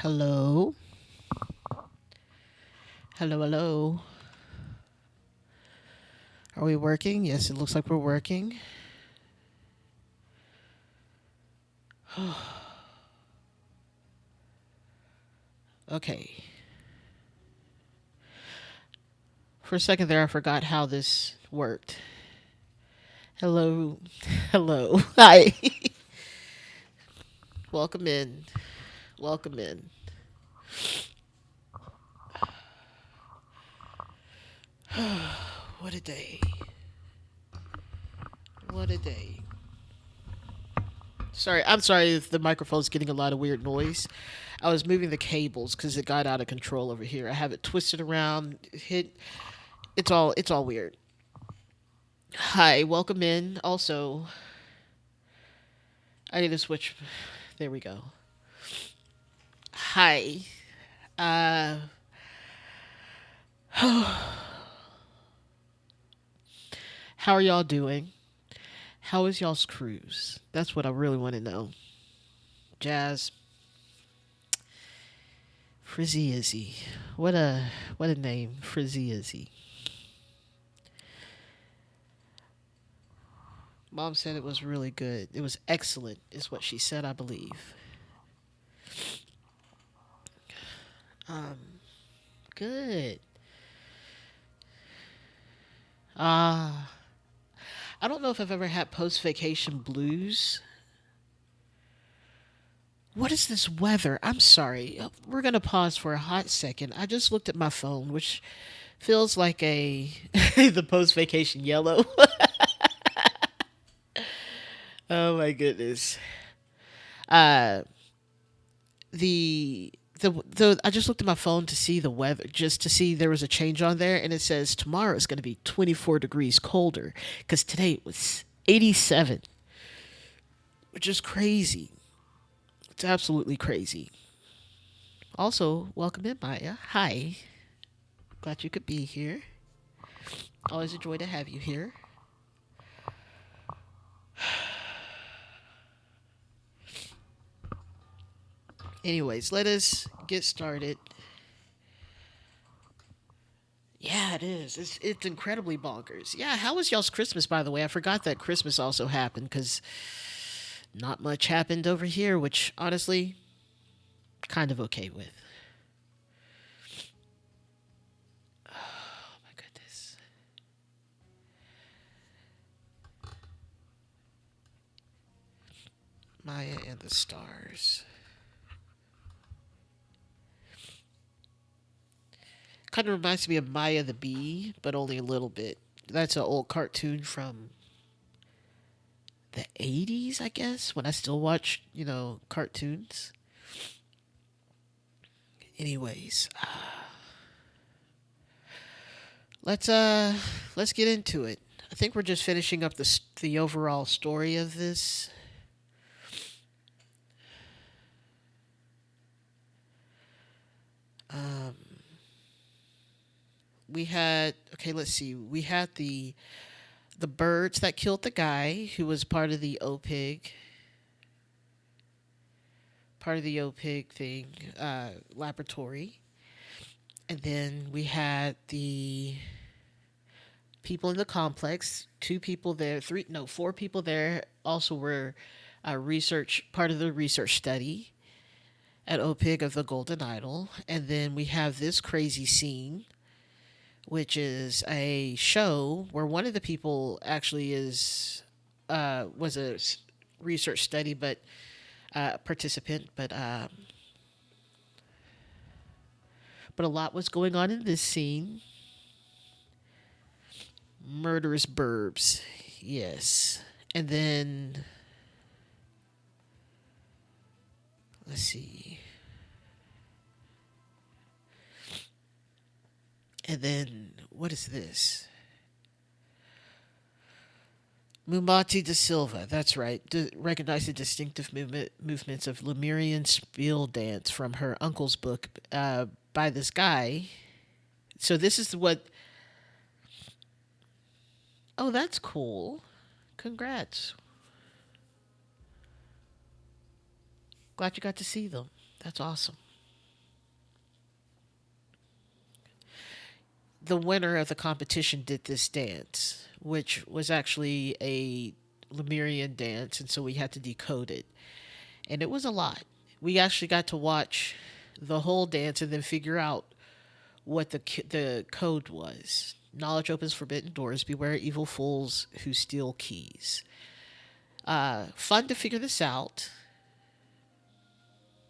Hello. Hello, hello. Are we working? Yes, it looks like we're working. Okay. For a second there, I forgot how this worked. Hello. Hello. Hi. Welcome in. Welcome in. What a day. What a day. Sorry, I'm sorry if the microphone's getting a lot of weird noise. I was moving the cables because it got out of control over here. I have it twisted around, hit. It's all weird. Hi, welcome in. Also, I need to switch. There we go. Hi. Uh, how are y'all doing? How is y'all's cruise? That's what I really want to know. Jazz, Frizzy Izzy. What a name, Frizzy Izzy. Mom said it was really good. It was excellent, is what she said, I believe. Um, good. Ah, I don't know if I've ever had post vacation blues. What is this weather? I'm sorry. We're going to pause for a hot second. I just looked at my phone, which feels like a the post vacation yellow. Oh my goodness. Uh the I just looked at my phone to see the weather, just to see there was a change on there, and it says tomorrow is going to be 24 degrees colder cuz today it was 87, which is crazy. It's absolutely crazy. Also, welcome in, Maya. Hi. Glad you could be here. Always a joy to have you here. Anyways, let us get started. Yeah, it is. It's incredibly bonkers. Yeah, how was y'all's Christmas, by the way? I forgot that Christmas also happened because not much happened over here, which honestly, kind of okay with. Oh my goodness. Maya and the Stars. Kind of reminds me of Maya the Bee, but only a little bit. That's an old cartoon from the 80s, I guess, when I still watch, cartoons. Anyways, let's uh let's get into it. I think we're just finishing up the overall story of this. Um we had okay, let's see. We had the birds that killed the guy who was part of the OPIG thing, laboratory. And then we had the people in the complex, two people there, three, no, four people there also were part of the research study at OPIG of the Golden Idol. And then we have this crazy scene, which is a show where one of the people actually was a research study, but participant, but a lot was going on in this scene. Murderous burbs, yes. And then let's see. And then what is this? Mumati da Silva, that's right. Recognized the distinctive movements of Lemurian spiel dance from her uncle's book by this guy. So this is what. Oh, that's cool. Congrats. Glad you got to see them. That's awesome. the winner of the competition did this dance, which was actually a Lemurian dance, and so we had to decode it. And it was a lot. We actually got to watch the whole dance and then figure out what the code was. Knowledge opens forbidden doors. Beware evil fools who steal keys. Fun to figure this out.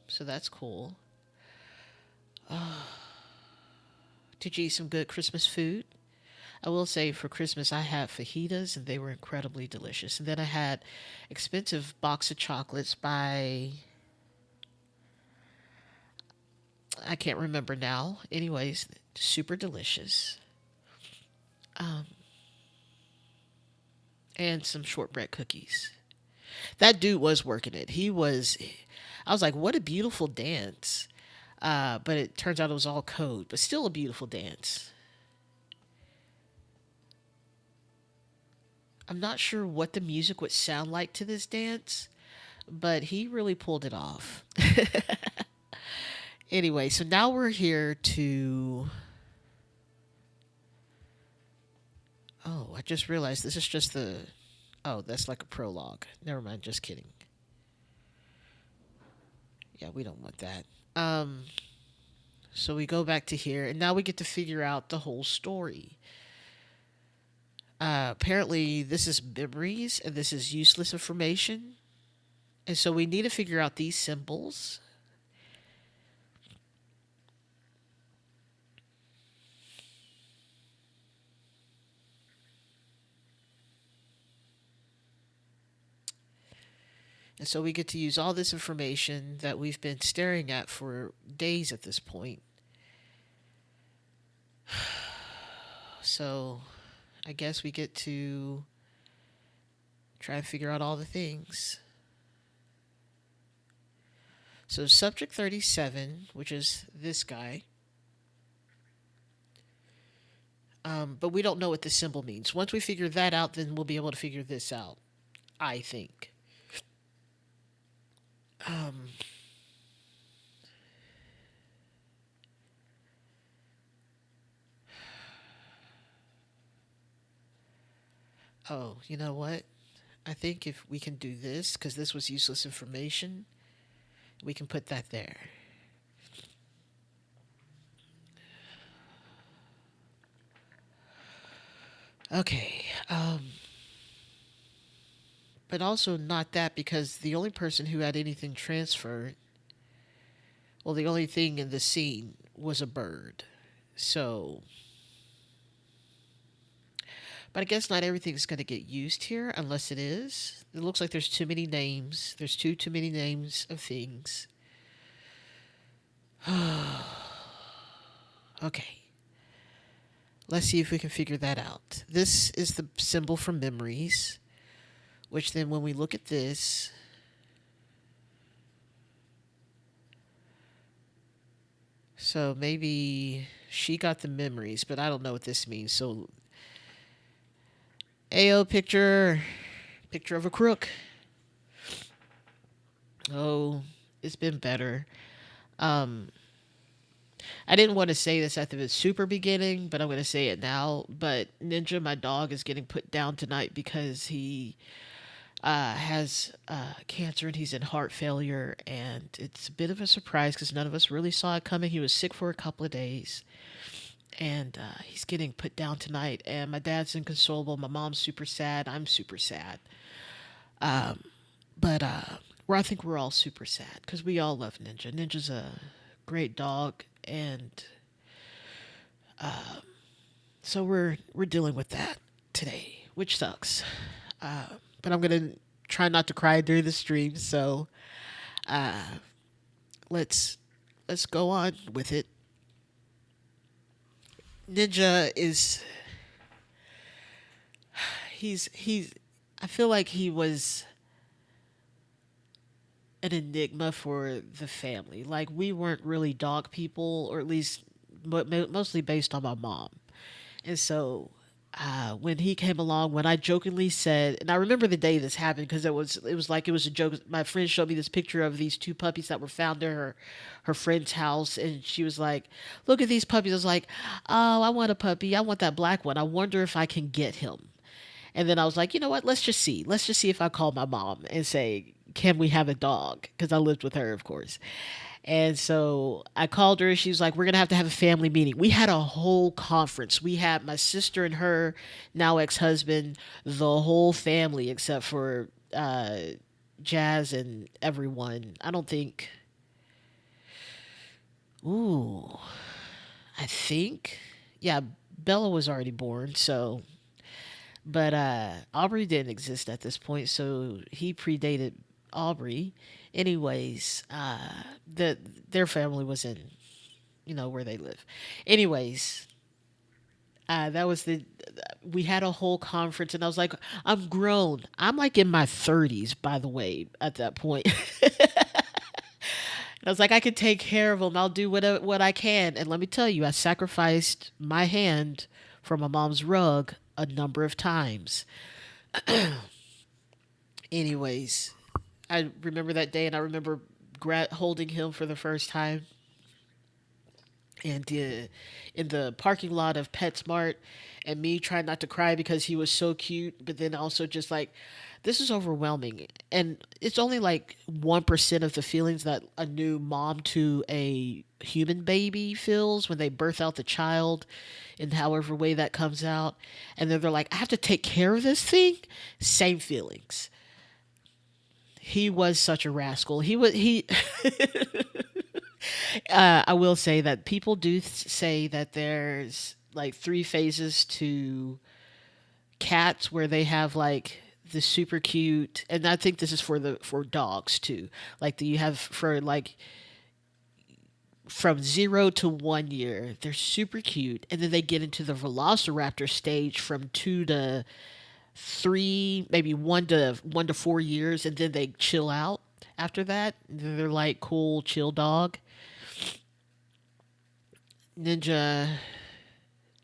So that's cool. Did you eat some good Christmas food? I will say for Christmas I had fajitas and they were incredibly delicious. And then I had expensive box of chocolates by I can't remember now. Anyways, super delicious. Um, and some shortbread cookies. That dude was working it. I was like, what a beautiful dance. But it turns out it was all code, but still a beautiful dance. I'm not sure what the music would sound like to this dance, but he really pulled it off. Anyway, so now we're here to. Oh, I just realized this is just the. Oh, that's like a prologue. Never mind, just kidding. Yeah, we don't want that. Um, so we go back to here, and now we get to figure out the whole story. Apparently, this is memories, and this is useless information. And so we need to figure out these symbols. And so we get to use all this information that we've been staring at for days at this point. So I guess we get to try and figure out all the things. So subject 37, which is this guy, but we don't know what this symbol means. Once we figure that out, then we'll be able to figure this out, I think. Um, oh, you know what? I think if we can do this, because this was useless information, we can put that there. Okay. But also not that because the only person who had anything transferred, well, the only thing in the scene was a bird. So, but I guess not everything's going to get used here unless it is. It looks like there's too many names. There's too many names of things. Okay. Let's see if we can figure that out. This is the symbol for memories, which then when we look at this, so maybe she got the memories, but I don't know what this means. So, AO picture of a crook. Oh, it's been better. Um, I didn't want to say this at the super beginning, but I'm going to say it now. But Ninja, my dog, is getting put down tonight because he has cancer and he's in heart failure. And it's a bit of a surprise because none of us really saw it coming. He was sick for a couple of days. And he's getting put down tonight. And my dad's inconsolable. My mom's super sad. I'm super sad. But I think we're all super sad because we all love Ninja. Ninja's a great dog, and so we're dealing with that today, which sucks. But I'm gonna try not to cry during the stream. So let's let's go on with it. Ninja is he's I feel like he was an enigma for the family. Like we weren't really dog people, or at least mostly based on my mom. And so when he came along, when I jokingly said, and I remember the day this happened because it was like it was a joke. My friend showed me this picture of these two puppies that were found in her friend's house, and she was like, "Look at these puppies." I was like, "Oh, I want a puppy. I want that black one. I wonder if I can get him." And then I was like, you know what? Let's just see. Let's just see if I call my mom and say, "Can we have a dog?" Because I lived with her, of course. And so I called her. She was like, "We're going to have a family meeting." We had a whole conference. We had my sister and her now ex husband, the whole family, except for Jazz and everyone. I don't think. Ooh, I think. Yeah, Bella was already born. So, but Aubrey didn't exist at this point. So he predated Aubrey. Anyways, the their family was in where they live. Anyways, that was the we had a whole conference, and I was like, I'm grown. I'm like in my 30s, by the way, at that point. I was like, I can take care of them. I'll do what I can. And let me tell you, I sacrificed my hand for my mom's rug a number of times. Anyways, I remember that day, and I remember holding him for the first time, and in the parking lot of PetSmart, and me trying not to cry because he was so cute, but then also just like, this is overwhelming. And it's only like 1% of the feelings that a new mom to a human baby feels when they birth out the child in however way that comes out. And then they're like, I have to take care of this thing. Same feelings. He was such a rascal. He I will say that people do say that there's like three phases to cats where they have like the super cute, and I think this is for dogs too. Like you have for like from 0 to 1 year, they're super cute, and then they get into the velociraptor stage from 2 to 3, maybe 1 to 4 years, and then they chill out after that. And then they're like cool chill dog. Ninja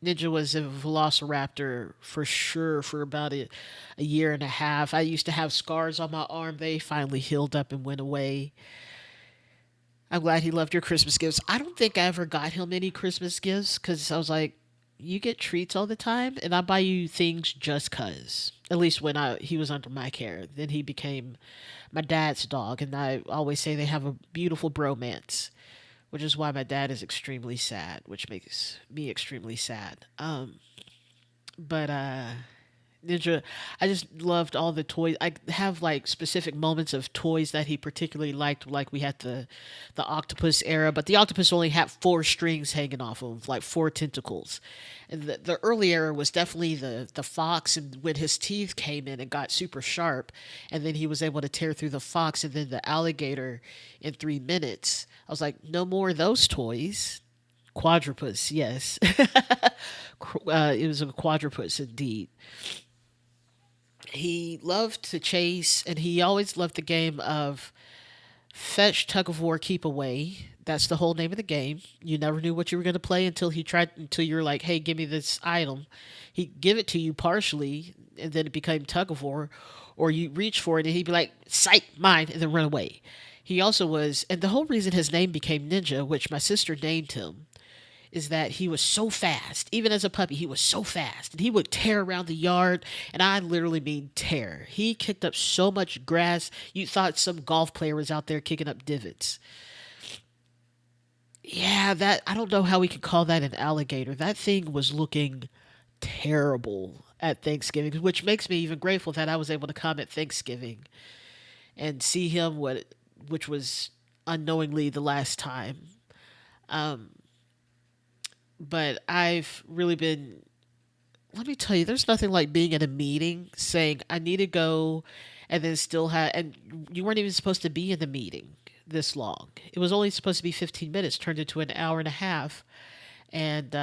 Ninja was a velociraptor for sure for about a year and a half. I used to have scars on my arm. They finally healed up and went away. I'm glad he loved your Christmas gifts. I don't think I ever got him any Christmas gifts because I was like, you get treats all the time, and I buy you things just cause. At least when he was under my care. Then he became my dad's dog, and I always say they have a beautiful bromance, which is why my dad is extremely sad, which makes me extremely sad. But Ninja, I just loved all the toys. I have like specific moments of toys that he particularly liked. Like we had the octopus era, but the octopus only had four strings hanging off of like four tentacles. And the early era was definitely the fox, and when his teeth came in and got super sharp, and then he was able to tear through the fox, and then the alligator in 3 minutes. I was like, no more of those toys. Quadrupus, yes. It was a quadrupus indeed. He loved to chase, and he always loved the game of fetch, tug of war, keep away. That's the whole name of the game. You never knew what you were going to play until you're like, hey, give me this item. He'd give it to you partially, and then it became tug of war, or you reach for it, and he'd be like, sight, mine, and then run away. He also was, and the whole reason his name became Ninja, which my sister named him, is that he was so fast. Even as a puppy, he was so fast. And he would tear around the yard. And I literally mean tear. He kicked up so much grass, you thought some golf player was out there kicking up divots. Yeah, that I don't know how we could call that an alligator. That thing was looking terrible at Thanksgiving, which makes me even grateful that I was able to come at Thanksgiving and see him which was unknowingly the last time. Um, but I've really been, let me tell you, there's nothing like being in a meeting saying, I need to go, and then still have, and you weren't even supposed to be in the meeting this long. It was only supposed to be 15 minutes, turned into an hour and a half. And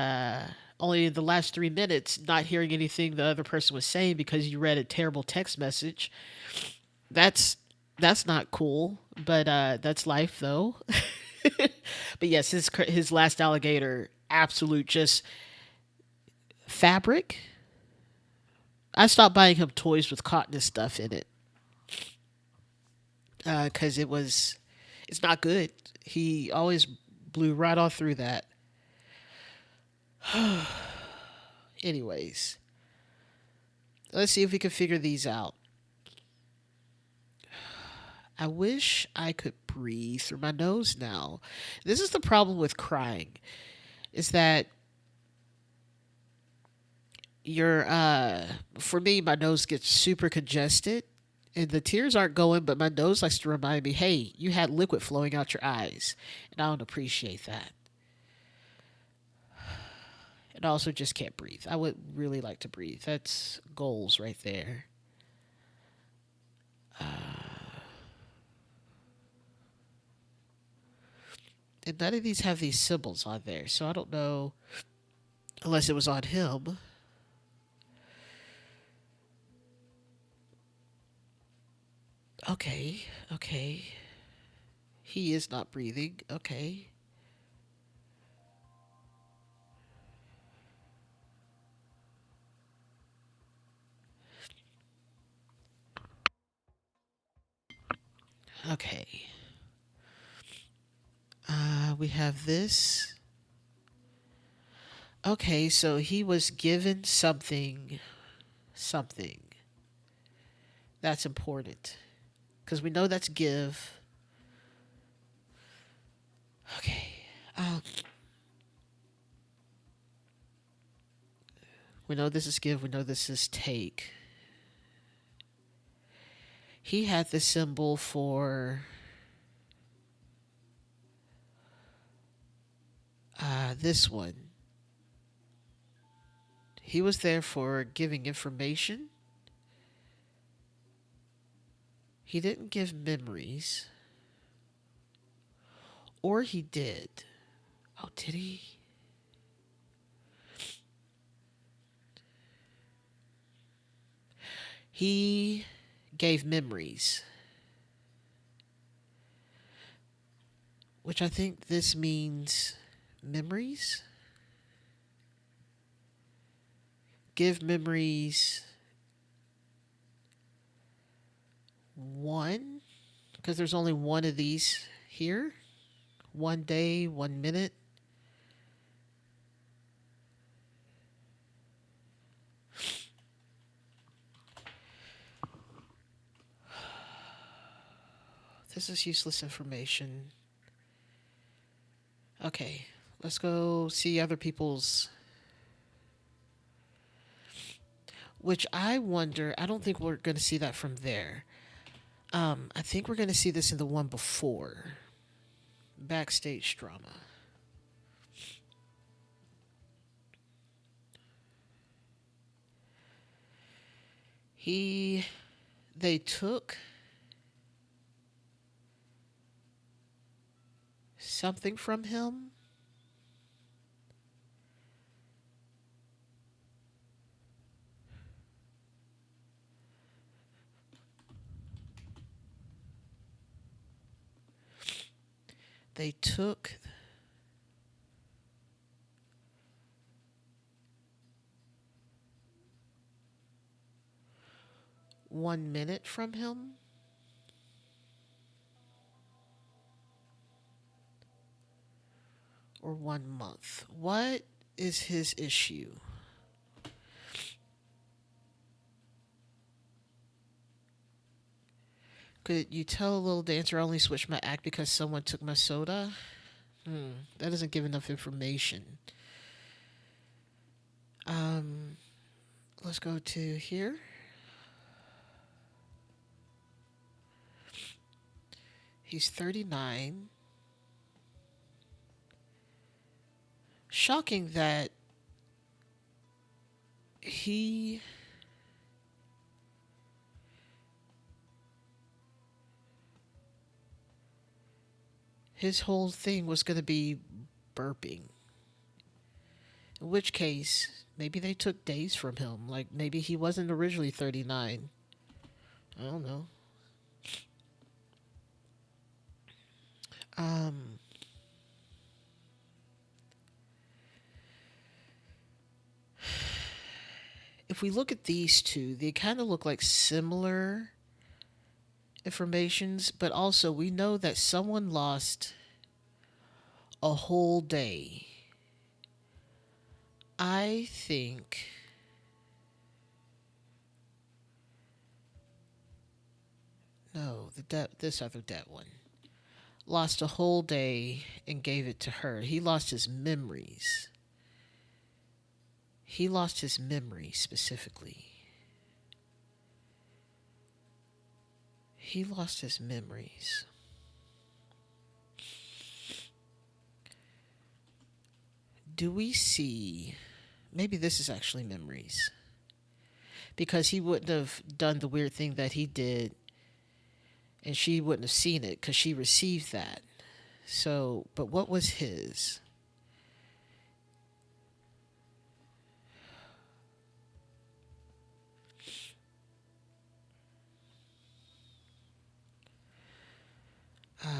only the last 3 minutes, not hearing anything the other person was saying because you read a terrible text message. That's that's not cool, but that's life though. But yes, his last alligator, absolute just fabric. I stopped buying him toys with cotton and stuff in it because it's not good. He always blew right off through that. Anyways, let's see if we can figure these out. I wish I could breathe through my nose now. This is the problem with crying, is that your for me my nose gets super congested and the tears aren't going, but my nose likes to remind me, hey, you had liquid flowing out your eyes. And I don't appreciate that. And I also just can't breathe. I would really like to breathe. That's goals right there. And none of these have these symbols on there, so I don't know unless it was on him. Okay, okay. He is not breathing. Okay. Okay. We have this. Okay, so he was given something, something. That's important. Because we know that's give. Okay. Um, we know this is give. We know this is take. He had the symbol for this one. He was there for giving information. He didn't give memories. Or he did. Oh, did he? He gave memories. Which I think this means memories. Give memories one, because there's only one of these here. 1 day, 1 minute. This is useless information. Okay, let's go see other people's. Which I wonder, I don't think we're going to see that from there. I think we're going to see this in the one before. Backstage drama. They took something from him. They took 1 minute from him. Or 1 month. What is his issue? Could you tell a little dancer I only switched my act because someone took my soda? That doesn't give enough information. Um, let's go to here. He's 39. Shocking that he his whole thing was going to be burping. In which case, maybe they took days from him. Like, maybe he wasn't originally 39. I don't know. Um, if we look at these two, they kind of look like similar informations, but also we know that someone lost a whole day. I think no, this other dead one lost a whole day and gave it to her. He lost his memories. He lost his memory specifically. He lost his memories. Do we see? Maybe this is actually memories. Because he wouldn't have done the weird thing that he did, and she wouldn't have seen it because she received that. So, but what was his?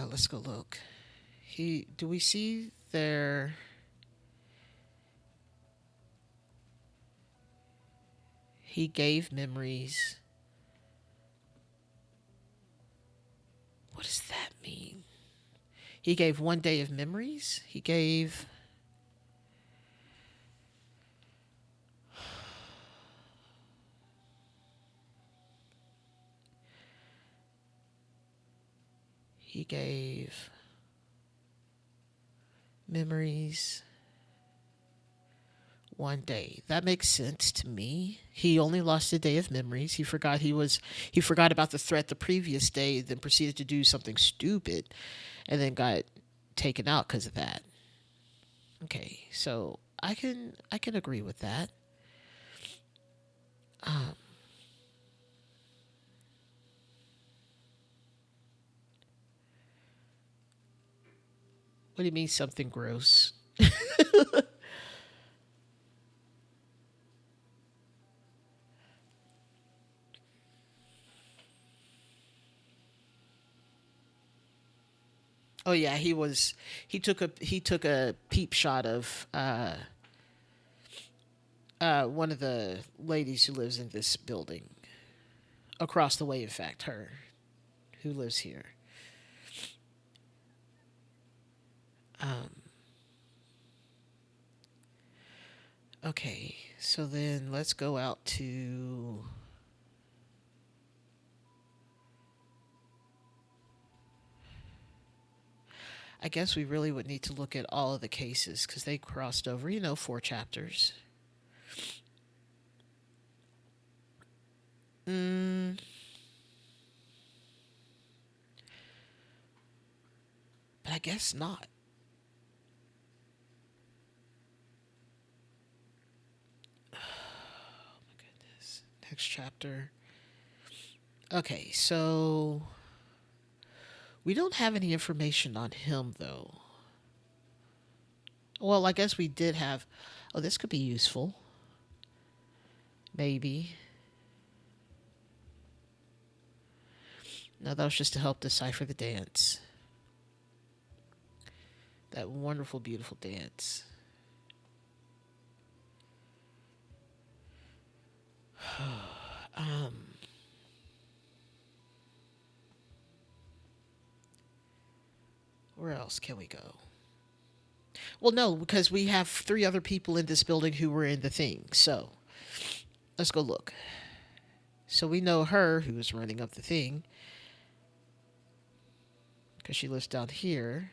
Let's go look. Do we see there? He gave memories. What does that mean? He gave one day of memories. He gave. He gave memories one day. That makes sense to me. He only lost a day of memories. He forgot about the threat the previous day, then proceeded to do something stupid and then got taken out because of that. Okay, so I can agree with that. Um what do you mean something gross? Oh yeah, he took a peep shot of one of the ladies who lives in this building across the way. In fact, her who lives here. Um, okay, so then let's go out to. I guess we really would need to look at all of the cases because they crossed over. 4 chapters. Mm, but I guess not. Oh my goodness. Next chapter. Okay, so we don't have any information on him though. Well, I guess we did have. Oh, this could be useful. Maybe. No, that was just to help decipher the dance. That wonderful, beautiful dance. um, where else can we go? Well, no, because we have 3 other people in this building who were in the thing. So let's go look. So we know her who was running up the thing because she lives down here.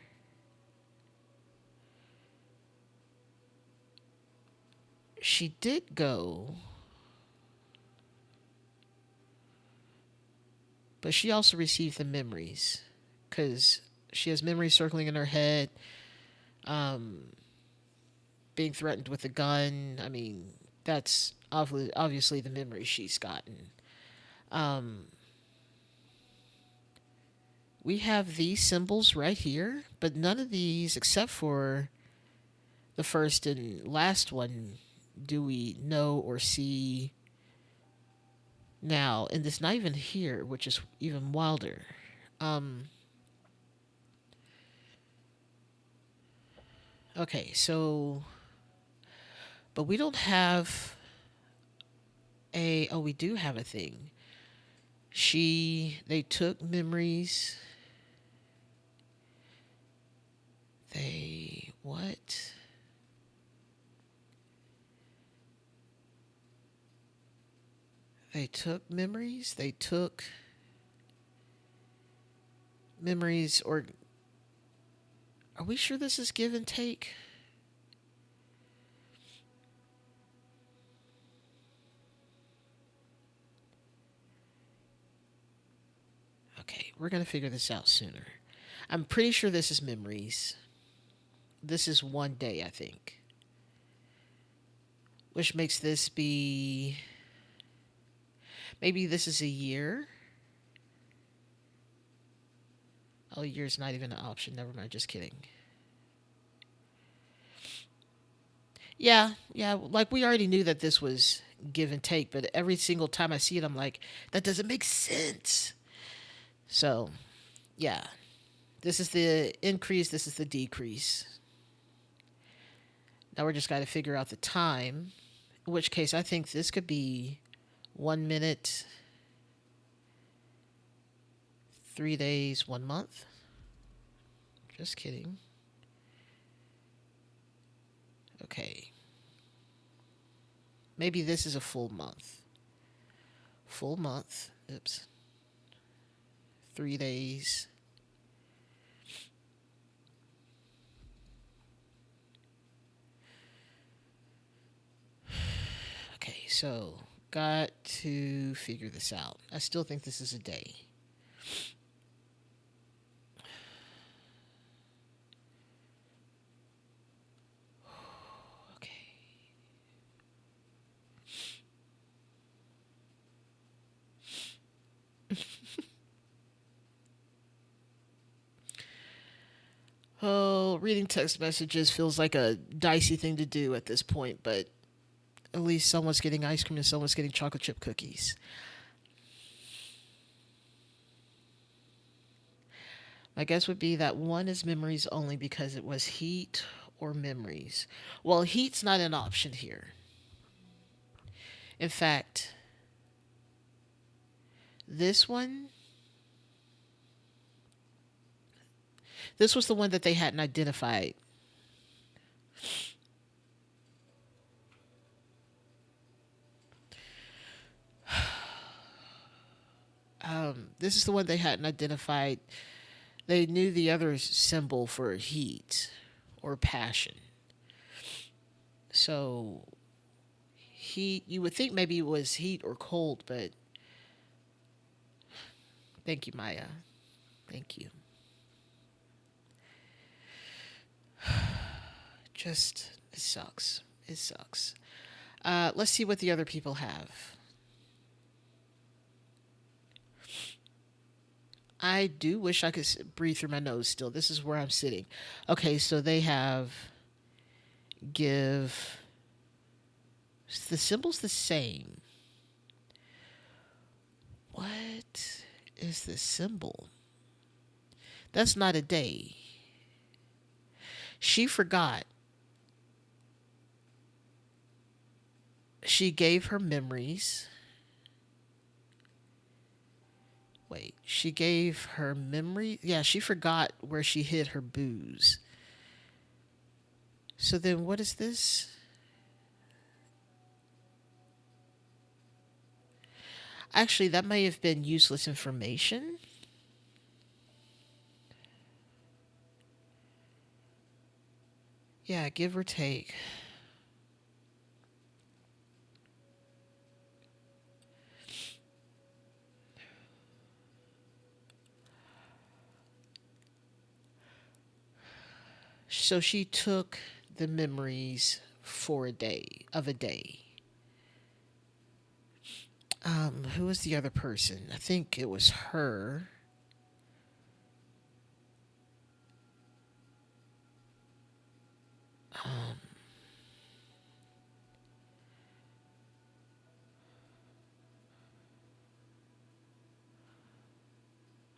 She did go, but she also received the memories because she has memories circling in her head, um, being threatened with a gun. I mean, that's obviously the memories she's gotten. Um, we have these symbols right here, but none of these, except for the first and last one, do we know or see now. And it's not even here, which is even wilder. Um, okay, so, but we don't have we do have a thing. They took memories. They, what? They took memories? They took memories, or are we sure this is give and take? Okay, we're going to figure this out sooner. I'm pretty sure this is memories. This is one day, I think. Which makes this be. Maybe this is a year. Oh, a year's not even an option. Never mind, just kidding. Yeah, like we already knew that this was give and take, but every single time I see it, I'm like, that doesn't make sense. So, yeah, this is the increase, this is the decrease. Now we're just got to figure out the time, in which case I think this could be 1 minute, 3 days, 1 month. Just kidding. Okay. Maybe this is a full month. Full month. Oops. 3 days. Okay, so got to figure this out. I still think this is a day. Okay. Oh, reading text messages feels like a dicey thing to do at this point, but at least someone's getting ice cream and someone's getting chocolate chip cookies. My guess would be that one is memories only because it was heat or memories. Well, heat's not an option here. In fact, this one, this was the one that they hadn't identified. This is the one they hadn't identified. They knew the other symbol for heat or passion. So, heat, you would think maybe it was heat or cold, but thank you, Maya. Thank you. Just, it sucks. It sucks. Let's see what the other people have. I do wish I could breathe through my nose still. This is where I'm sitting. Okay, so they have give. The symbol's the same. What is the symbol? That's not a day. She forgot. She gave her memories. Wait, she gave her memory. Yeah, she forgot where she hid her booze. So then what is this? Actually, that may have been useless information. Yeah, give or take. So she took the memories for a day, of a day. Who was the other person? I think it was her. Um,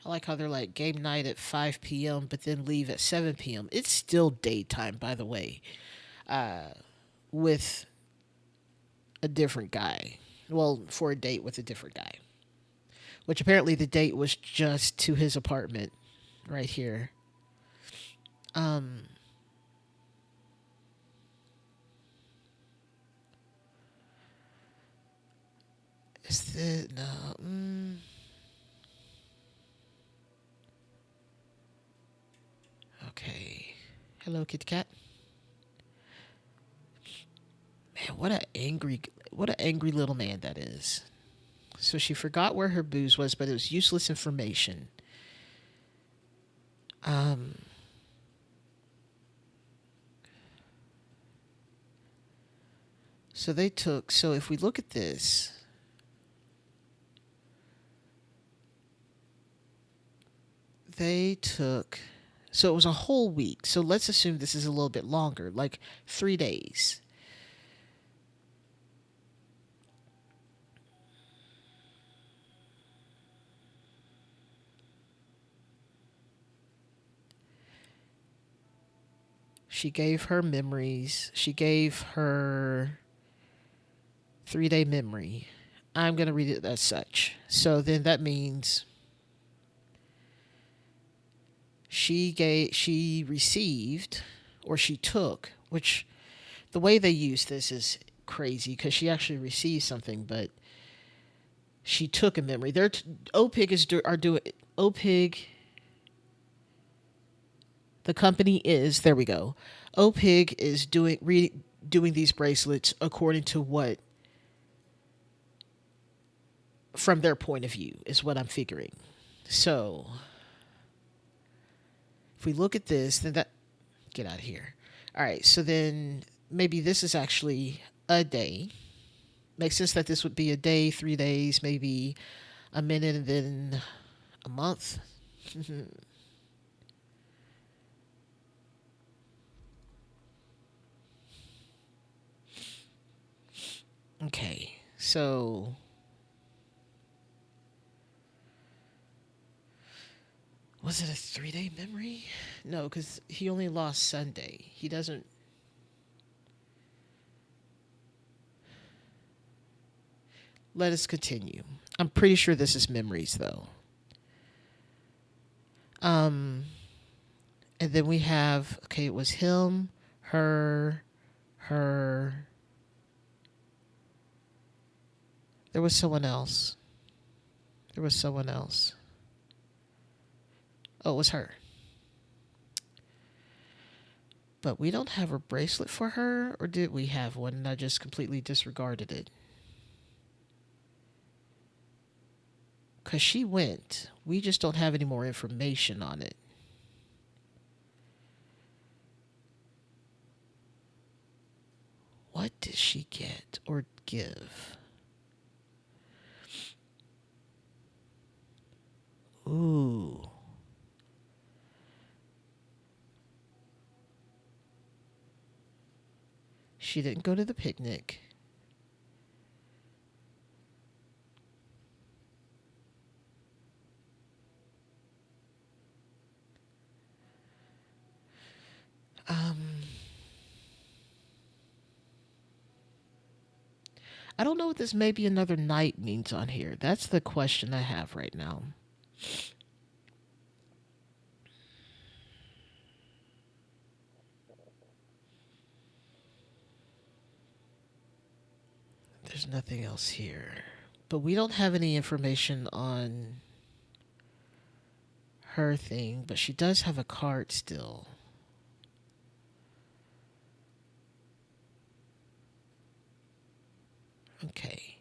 I like how they're like game night at 5 p.m., but then leave at 7 p.m. It's still daytime, by the way, with a different guy. Well, for a date with a different guy. Which apparently the date was just to his apartment right here. Um, is this no? Okay. Hello, Kit Kat. Man, what a angry little man that is. So she forgot where her booze was, but it was useless information. Um, so they took. So if we look at this, they took. So it was a whole week. So let's assume this is a little bit longer, like 3 days. She gave her memories. She gave her 3 day memory. I'm going to read it as such. So then that means she received or she took, which the way they use this is crazy because she actually received something, but she took a memory. OPIG are doing OPIG. The company is there. We go. OPIG is doing these bracelets according to what from their point of view is what I'm figuring. So if we look at this, then that get out of here. All right, so then maybe this is actually a day. Makes sense that this would be a day, 3 days, maybe a minute, and then a month. Okay, so was it a 3 day memory? No, because he only lost Sunday. He doesn't. Let us continue. I'm pretty sure this is memories, though. Um, and then we have okay, it was him, her. There was someone else. There was someone else. Oh, it was her. But we don't have a bracelet for her, or did we have one and I just completely disregarded it? Because she went. We just don't have any more information on it. What did she get or give? Ooh. She didn't go to the picnic. Um, I don't know what this maybe another night means on here. That's the question I have right now. There's nothing else here. But we don't have any information on her thing, but she does have a card still. Okay.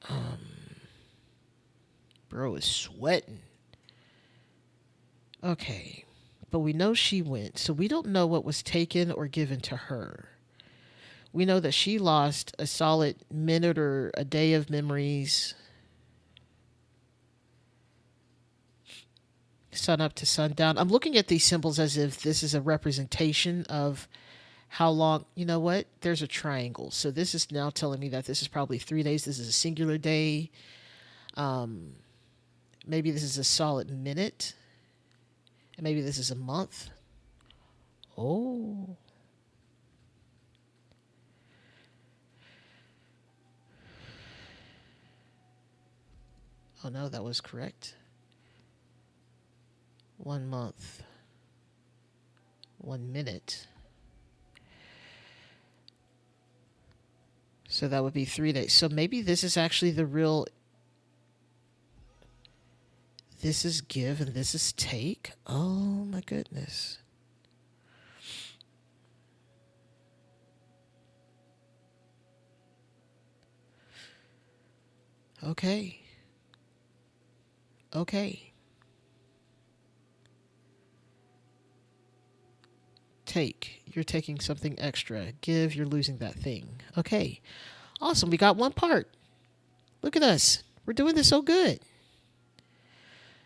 Um, bro is sweating. Okay. But we know she went, so we don't know what was taken or given to her. We know that she lost a solid minute or a day of memories, sun up to sundown. I'm looking at these symbols as if this is a representation of how long. You know what? There's a triangle. So this is now telling me that this is probably 3 days. This is a singular day. Um, maybe this is a solid minute. And maybe this is a month. Oh. Oh no, that was correct. 1 month. 1 minute. So that would be 3 days. So maybe this is actually the real. This is give and this is take. Oh my goodness. Okay. Okay. Take. You're taking something extra. Give. You're losing that thing. Okay. Awesome. We got one part. Look at us. We're doing this so good.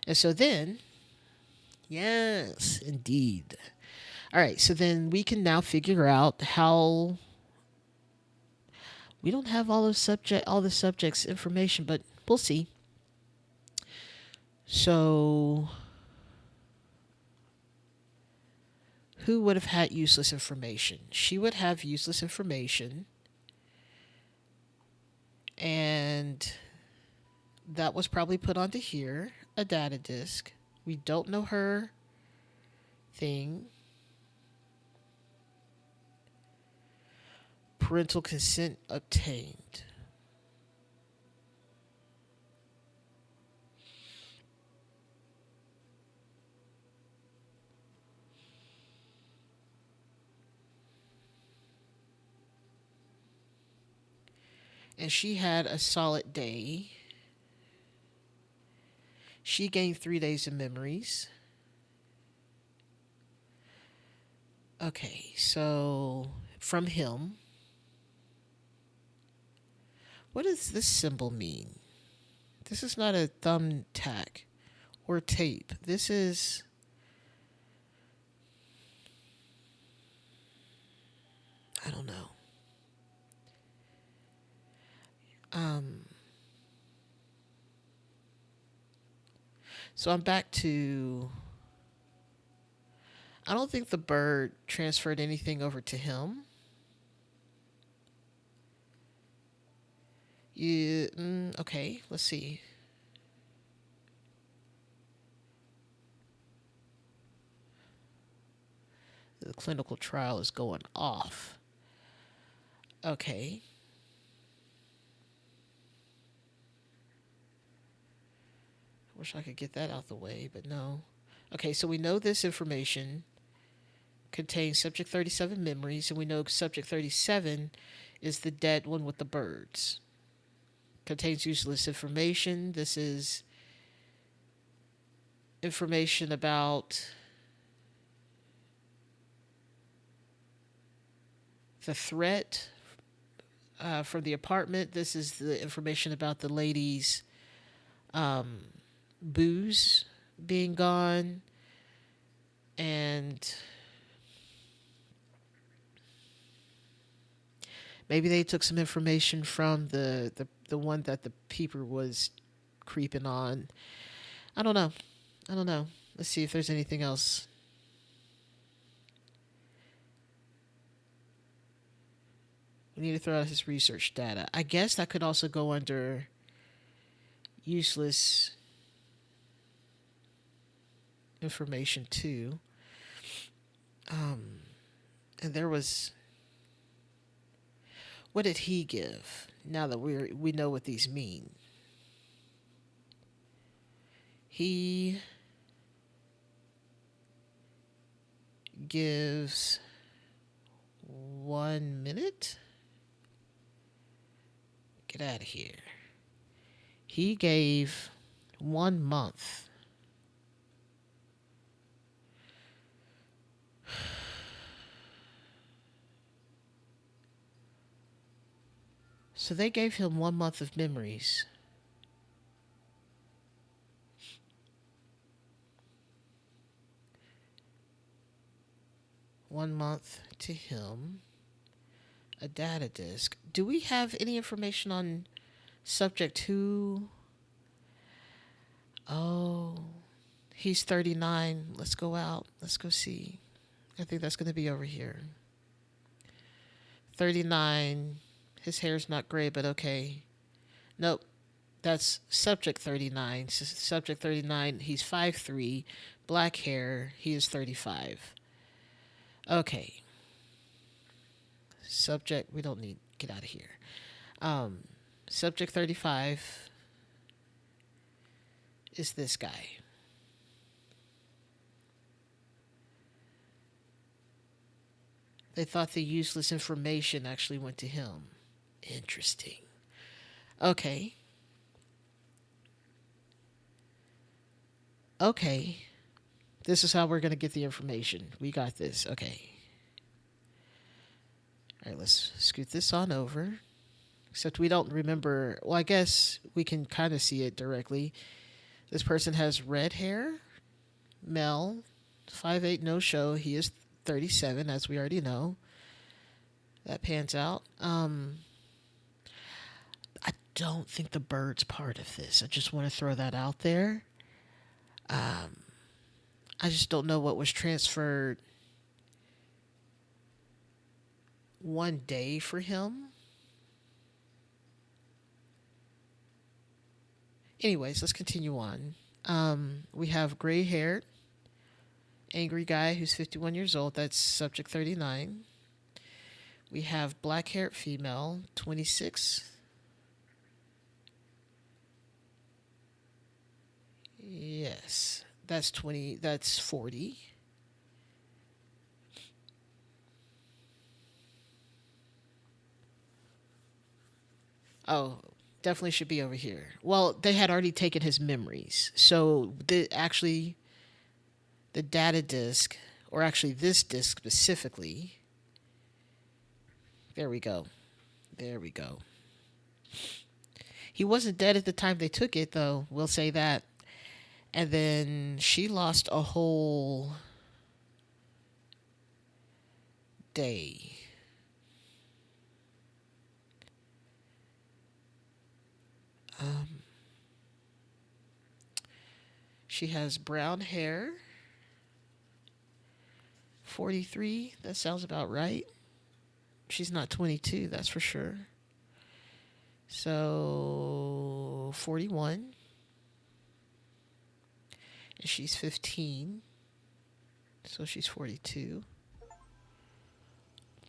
And so then, yes, indeed. All right. So then we can now figure out how. We don't have all the subjects information, but we'll see. So who would have had useless information? She would have useless information. And that was probably put onto here, a data disk. We don't know her thing. Parental consent obtained. And she had a solid day. She gained 3 days of memories. Okay, so from him. What does this symbol mean? This is not a thumbtack or tape. This is. I don't know. So I'm back to. I don't think the bird transferred anything over to him. Okay, let's see. The clinical trial is going off. Okay. Wish I could get that out the way, but no. Okay, so we know this information contains subject 37 memories, and we know subject 37 is the dead one with the birds. Contains useless information. This is information about the threat from the apartment. This is the information about the lady's booze being gone. And maybe they took some information from the one that the peeper was creeping on. I don't know. Let's see if there's anything else. We need to throw out his research data. I guess that could also go under useless information too. And there was. What did he give? Now that we know what these mean, he gives 1 minute. Get out of here. He gave 1 month. So they gave him 1 month of memories. One month to him. A data disk. Do we have any information on subject who? Oh, he's 39. Let's go out. Let's go see. I think that's going to be over here. 39. His hair's not gray, but okay. Nope. That's subject 39. Subject 39, he's 5'3", black hair, he is 35. Okay. Subject, we don't need, get out of here. Um, Subject 35 is this guy. They thought the useless information actually went to him. Interesting. Okay. Okay. This is how we're going to get the information. We got this. Okay. All right, let's scoot this on over. Except we don't remember. Well, I guess we can kind of see it directly. This person has red hair, male, 5'8", no show. He is 37, as we already know. That pans out. I don't think the bird's part of this. I just want to throw that out there. I just don't know what was transferred one day for him. Anyways, let's continue on. We have gray haired, angry guy who's 51 years old. That's subject 39. We have black haired female, 26. Yes, that's 20. That's 40. Oh, definitely should be over here. Well, they had already taken his memories. So actually, the data disk, or actually this disk specifically, there we go. There we go. He wasn't dead at the time they took it, though. We'll say that. And then she lost a whole day. She has brown hair. 43. That sounds about right. She's not 22, that's for sure. So 41. And she's 15. So she's 42.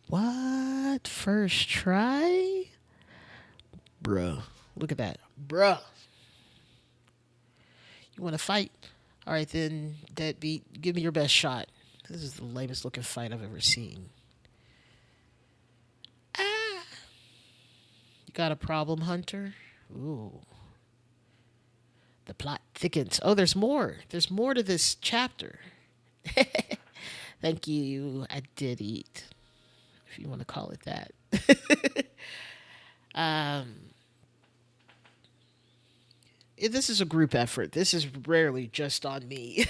What? First try? Bruh. Look at that. Bruh. You want to fight? All right, then, deadbeat. Give me your best shot. This is the lamest looking fight I've ever seen. Ah! You got a problem, Hunter? Ooh. The plot thickens. Oh, there's more. There's more to this chapter. Thank you. I did eat, if you want to call it that. This is a group effort. This is rarely just on me.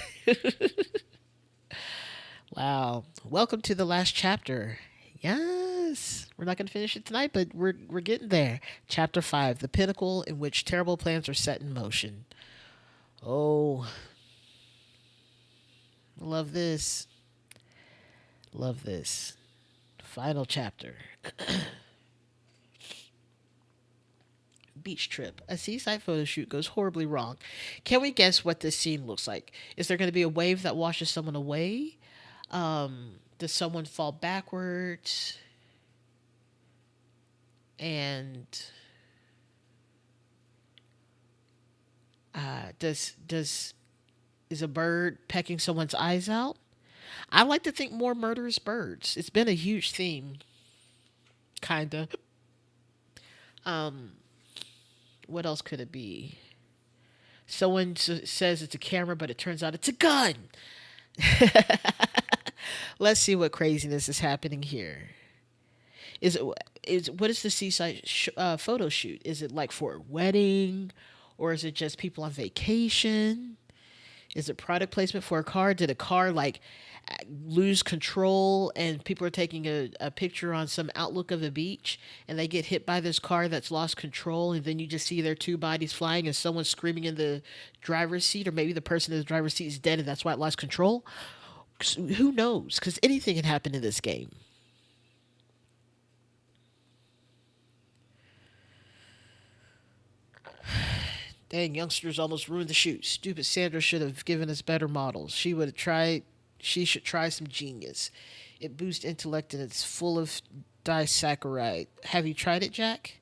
Wow. Welcome to the last chapter. Yes. We're not going to finish it tonight, but we're getting there. Chapter 5, the pinnacle in which terrible plans are set in motion. Oh. Love this. Love this. Final chapter. Beach trip. A seaside photo shoot goes horribly wrong. Can we guess what this scene looks like? Is there going to be a wave that washes someone away? Does someone fall backwards? And is a bird pecking someone's eyes out? I like to think more murderous birds. It's been a huge theme, kinda. What else could it be? Someone says it's a camera, but it turns out it's a gun. Let's see what craziness is happening here. What is the seaside photo shoot? Is it like for a wedding, or is it just people on vacation? Is it product placement for a car? Did a car like lose control and people are taking a picture on some outlook of a beach and they get hit by this car that's lost control, and then you just see their two bodies flying and someone screaming in the driver's seat, or maybe the person in the driver's seat is dead and that's why it lost control? Who knows? Because anything can happen in this game. Dang, youngsters almost ruined the shoot. Stupid Sandra should have given us better models. She would have tried. She should try some genius. It boosts intellect and it's full of disaccharide. Have you tried it, Jack?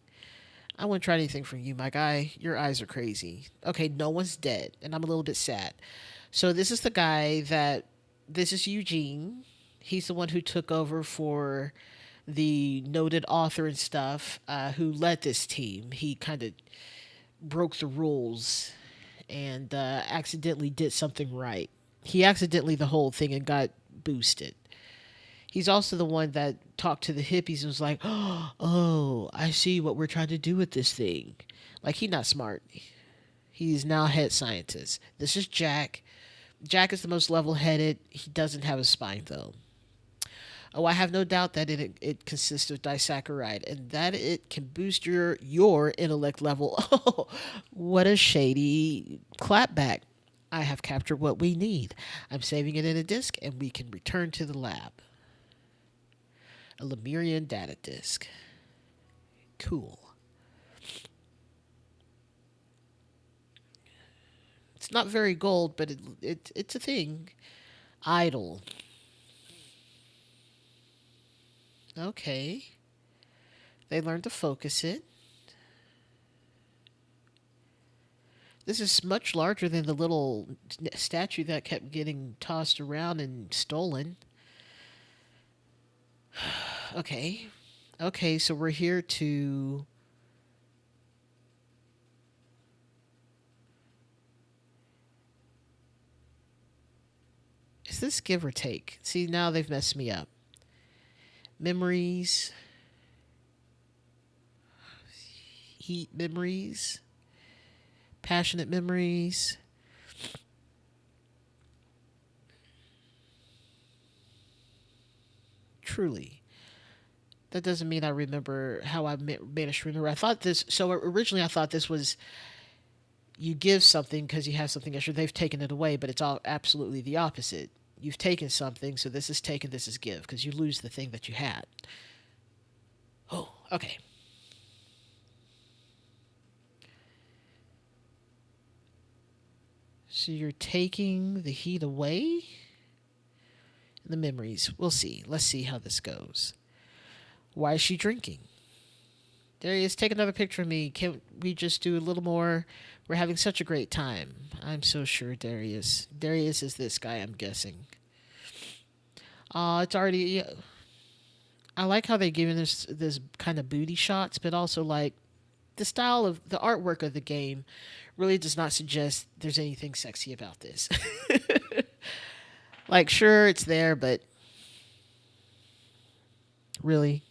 I wouldn't try anything from you, my guy. Your eyes are crazy. Okay, no one's dead, and I'm a little bit sad. So this is the guy that. This is Eugene. He's the one who took over for the noted author and stuff who led this team. He kind of broke the rules and accidentally did something right. He accidentally the whole thing and got boosted. He's also the one that talked to the hippies and was like, "Oh, I see what we're trying to do with this thing." Like he's not smart. He's now head scientist. This is Jack. Jack is the most level-headed. He doesn't have a spine though. Oh, I have no doubt that it consists of disaccharide and that it can boost your intellect level. Oh, what a shady clapback. I have captured what we need. I'm saving it in a disk and we can return to the lab. A Lemurian data disk. Cool. It's not very gold, but it's a thing. Idle. Okay. They learned to focus it. This is much larger than the little statue that kept getting tossed around and stolen. Okay. Okay, so we're here to. Is this give or take? See, now they've messed me up. Memories. Heat memories. Passionate memories. Truly. That doesn't mean I remember how I managed to remember. I thought this. So originally, I thought this was you give something because you have something extra. They've taken it away, but it's all absolutely the opposite. You've taken something, so this is taken, this is give, because you lose the thing that you had. Oh, okay. So you're taking the heat away? The memories. We'll see. Let's see how this goes. Why is she drinking? Darius, take another picture of me. Can we just do a little more? We're having such a great time. I'm so sure, Darius. Darius is this guy, I'm guessing. It's already. I like how they're giving this kind of booty shots, but also like the style of the artwork of the game really does not suggest there's anything sexy about this. Like, sure, it's there, but really.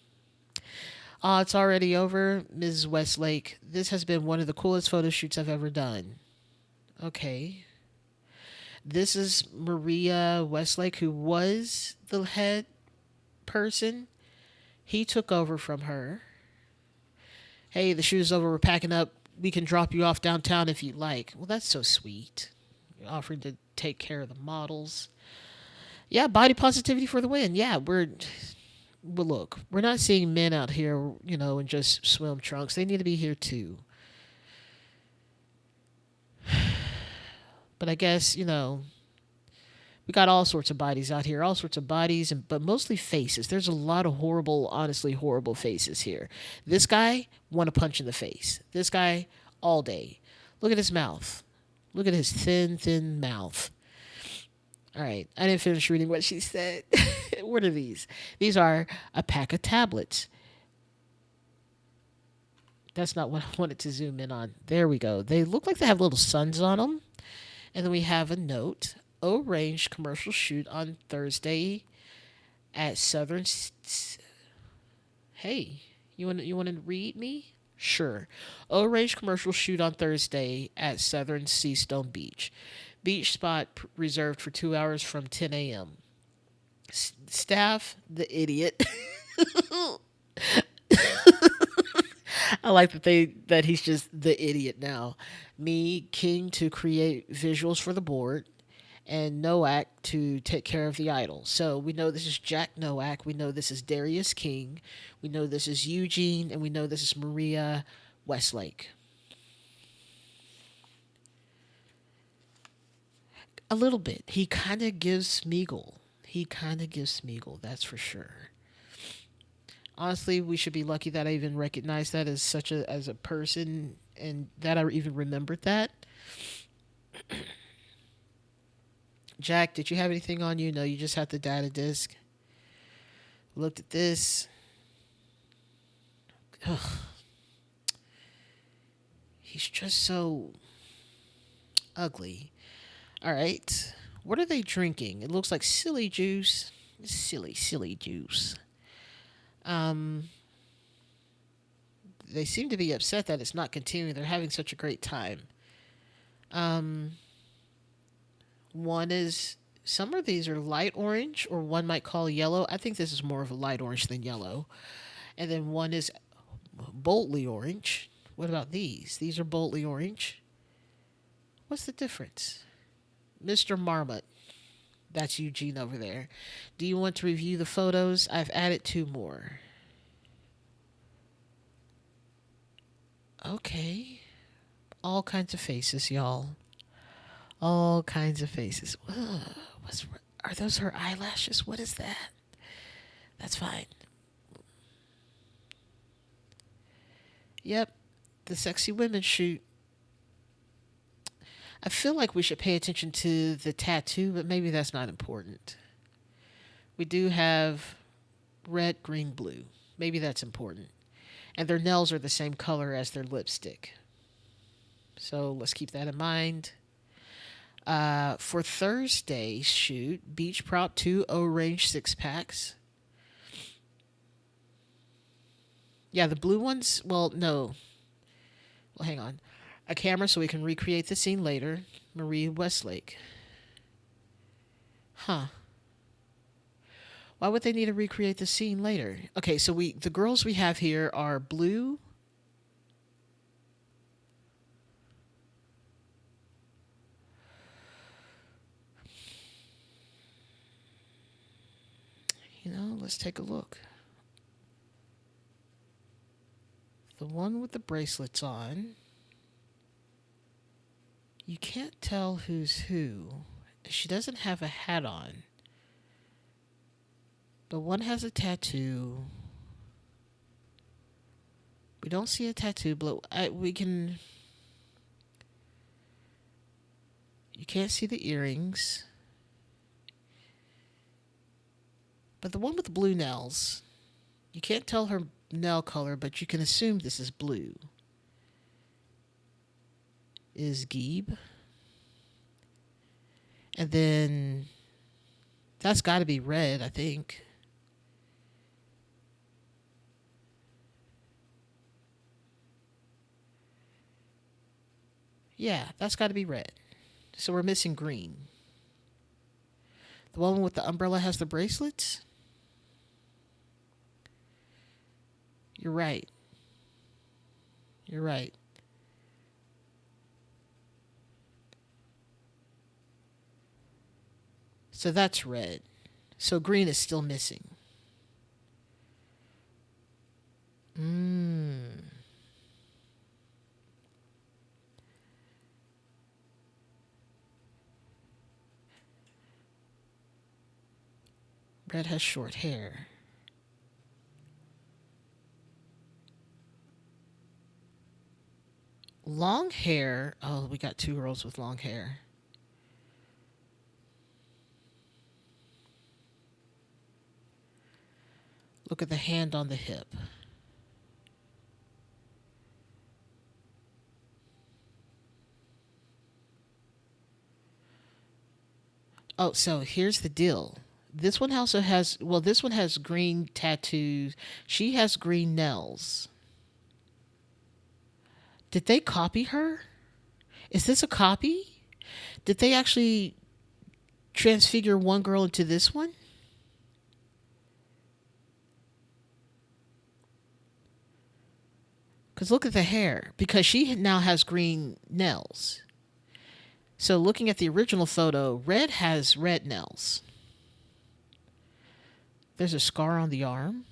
It's already over, Mrs. Westlake. This has been one of the coolest photo shoots I've ever done. Okay. This is Maria Westlake, who was the head person. He took over from her. Hey, the shoot is over. We're packing up. We can drop you off downtown if you'd like. Well, that's so sweet. You're offering to take care of the models. Yeah, body positivity for the win. Yeah, well, look, we're not seeing men out here, in just swim trunks. They need to be here too. But I guess, we got all sorts of bodies out here, all sorts of bodies, but mostly faces. There's a lot of horrible, honestly horrible faces here. This guy, want to punch in the face. This guy, all day. Look at his mouth. Look at his thin, thin mouth. All right, I didn't finish reading what she said. What are these? These are a pack of tablets. That's not what I wanted to zoom in on. There we go. They look like they have little suns on them. And then we have a note. O-Range commercial shoot on Thursday at Southern. Hey, you want to read me? Sure. O-Range commercial shoot on Thursday at Southern Seastone Beach. Beach spot reserved for 2 hours from 10 a.m. Staff, the idiot. I like that he's just the idiot now. Me, King, to create visuals for the board, and Noack to take care of the idol. So we know this is Jack Noack. We know this is Darius King. We know this is Eugene, and we know this is Maria Westlake. A little bit. He kind of gives Smeagol. He kind of gives Smeagol, that's for sure. Honestly, we should be lucky that I even recognized that as such a person, and that I even remembered that. Jack, did you have anything on you? No, you just had the data disk. Looked at this. Ugh, he's just so ugly. All right. What are they drinking? It looks like silly juice. Silly juice. Um, they seem to be upset that it's not continuing. They're having such a great time. Um, one is some of these are light orange, or one might call yellow. I think this is more of a light orange than yellow. And then one is boldly orange. What about these? These are boldly orange. What's the difference? Mr. Marmot. That's Eugene over there. Do you want to review the photos? I've added two more. Okay. All kinds of faces, y'all. All kinds of faces. Ugh, are those her eyelashes? What is that? That's fine. Yep. The sexy women shoot. I feel like we should pay attention to the tattoo, but maybe that's not important. We do have red, green, blue. Maybe that's important. And their nails are the same color as their lipstick. So let's keep that in mind. For Thursday's shoot, Beach Prop 2 O-Range 6-packs. Yeah, the blue ones, well, no. Well, hang on. A camera so we can recreate the scene later. Marie Westlake. Huh. Why would they need to recreate the scene later? Okay, so the girls we have here are blue. Let's take a look. The one with the bracelets on. You can't tell who's who. She doesn't have a hat on. But one has a tattoo. We don't see a tattoo, but we can... You can't see the earrings. But the one with the blue nails, you can't tell her nail color, but you can assume this is blue. Is Geeb. And then that's got to be red, I think. Yeah, that's got to be red. So we're missing green. The one with the umbrella has the bracelets? You're right. You're right. So that's red. So green is still missing. Red has short hair. Long hair. Oh, we got two girls with long hair. Look at the hand on the hip. Oh, so here's the deal. This one also has, well, this one has green tattoos. She has green nails. Did they copy her? Is this a copy? Did they actually transfigure one girl into this one? Because look at the hair. Because she now has green nails. So looking at the original photo, Red has red nails. There's a scar on the arm.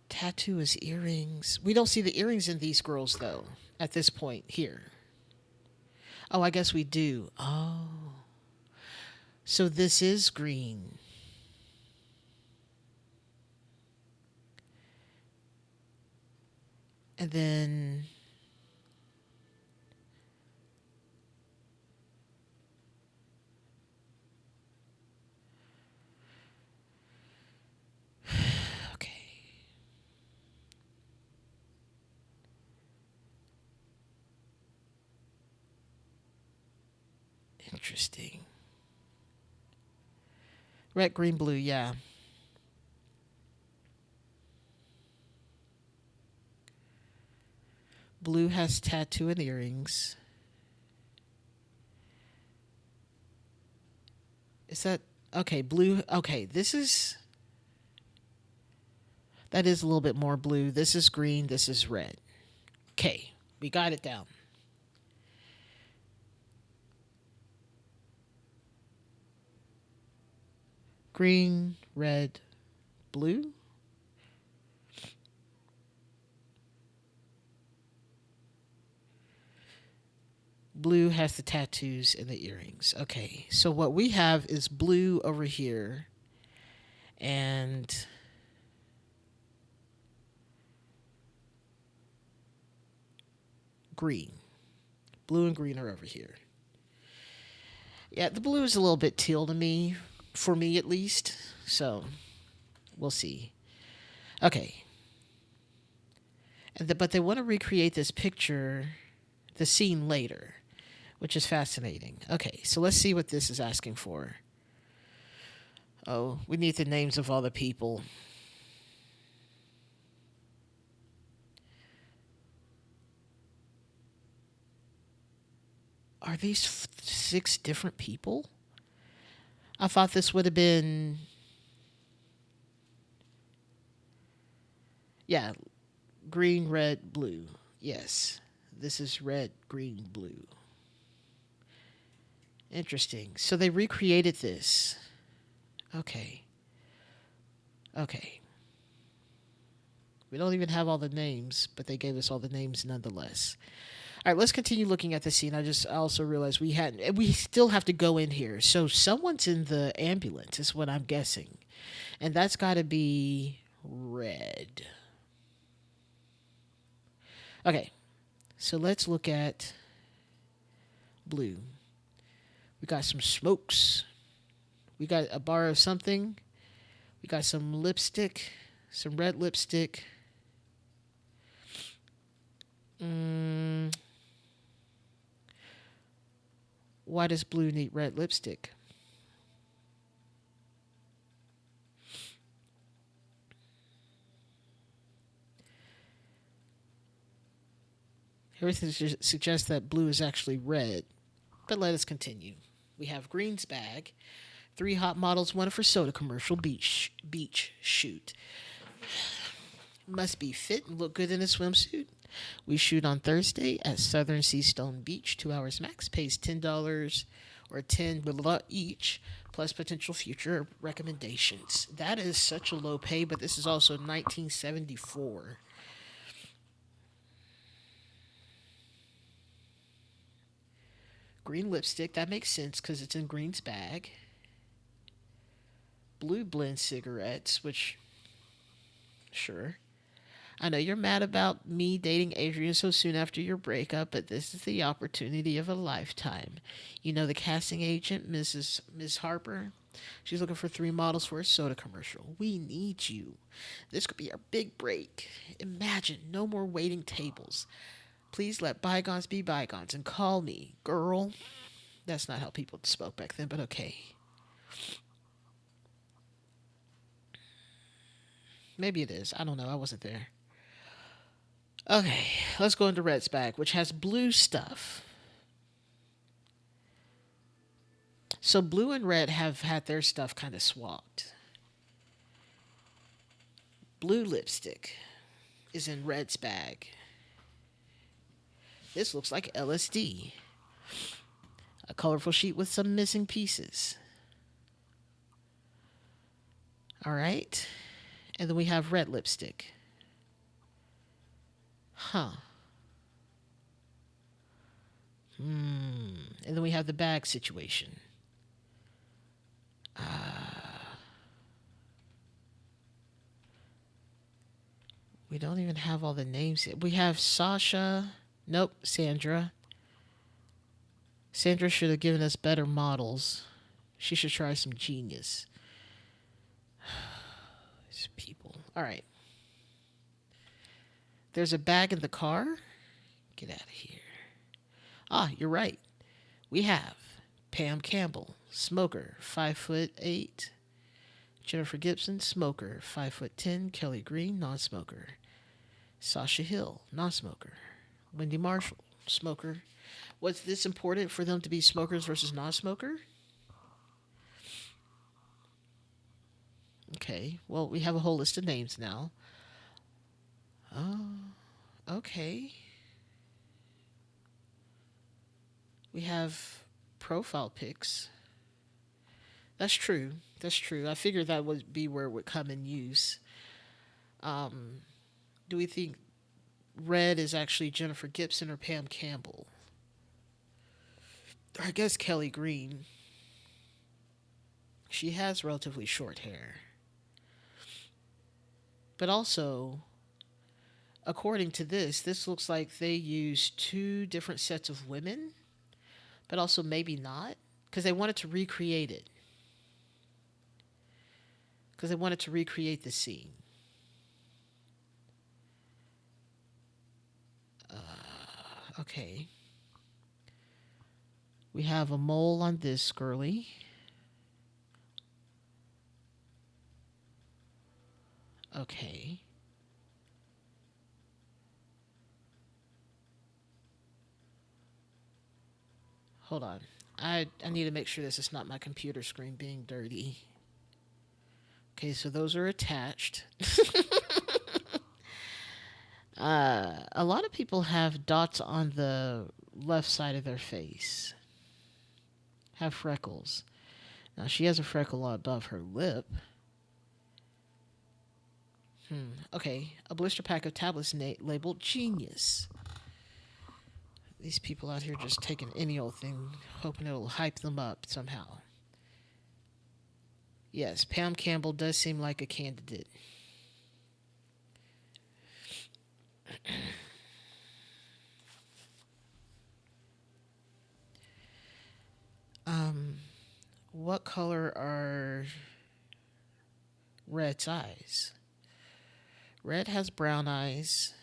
Tattoo is earrings. We don't see the earrings in these girls, though, at this point here. Oh, I guess we do. Oh. So this is green. And then okay. Interesting. Red, green, blue, yeah. Blue has tattoo and earrings. Is that okay? Blue. Okay, this is that is a little bit more blue. This is green. This is red. Okay, we got it down. Green, red, blue. Blue has the tattoos and the earrings. Okay, so what we have is blue over here and green. Blue and green are over here. Yeah, the blue is a little bit teal to me, for me at least. So we'll see. Okay, but they want to recreate this picture, the scene later, which is fascinating. Okay, so let's see what this is asking for. Oh, we need the names of all the people. Are these 6 different people? I thought this would have been. Yeah, green, red, blue. Yes, this is red, green, blue. Interesting. So they recreated this. Okay. Okay. We don't even have all the names, but they gave us all the names nonetheless. All right, let's continue looking at the scene. I also realized we still have to go in here. So someone's in the ambulance is what I'm guessing. And that's got to be red. Okay. So let's look at blue. We got some smokes. We got a bar of something. We got some lipstick, some red lipstick. Why does blue need red lipstick? Everything suggests that blue is actually red. But let us continue. We have Green's bag, 3 hot models, one for soda commercial beach shoot. Must be fit and look good in a swimsuit. We shoot on Thursday at Southern Seastone Beach, 2 hours max, pays $10 or 10 blah, blah, blah each, plus potential future recommendations. That is such a low pay, but this is also 1974. Green lipstick, that makes sense because it's in Green's bag. Blue blend cigarettes, which, sure. I know you're mad about me dating Adrian so soon after your breakup, but this is the opportunity of a lifetime. You know the casting agent, Ms. Harper? She's looking for 3 models for a soda commercial. We need you. This could be our big break. Imagine no more waiting tables. Please let bygones be bygones and call me, girl. That's not how people spoke back then, but okay. Maybe it is. I don't know. I wasn't there. Okay, let's go into Red's bag, which has blue stuff. So blue and red have had their stuff kind of swapped. Blue lipstick is in Red's bag. This looks like LSD. A colorful sheet with some missing pieces. All right. And then we have red lipstick. Huh. And then we have the bag situation. We don't even have all the names yet. We have Sasha. Nope, Sandra. Sandra should have given us better models. She should try some genius. These people. All right. There's a bag in the car. Get out of here. Ah, you're right. We have Pam Campbell, smoker, 5'8". Jennifer Gibson, smoker, 5'10". Kelly Green, non-smoker. Sasha Hill, non-smoker. Wendy Marshall, smoker. Was this important for them to be smokers versus non-smoker? Okay, well, we have a whole list of names now. Oh, okay. We have profile pics. That's true. That's true. I figured that would be where it would come in use. Um, do we think Red is actually Jennifer Gibson or Pam Campbell? Or I guess Kelly Green. She has relatively short hair. But also, according to this looks like they used two different sets of women, but also maybe not, because they wanted to recreate it. Because they wanted to recreate the scene. Okay. We have a mole on this girly. Okay. Hold on. I need to make sure this is not my computer screen being dirty. Okay, so those are attached. A lot of people have dots on the left side of their face. Have freckles. Now she has a freckle above her lip. Okay, a blister pack of tablets labeled Genius. These people out here just taking any old thing, hoping it'll hype them up somehow. Yes, Pam Campbell does seem like a candidate. What color are Red's eyes? Red has brown eyes.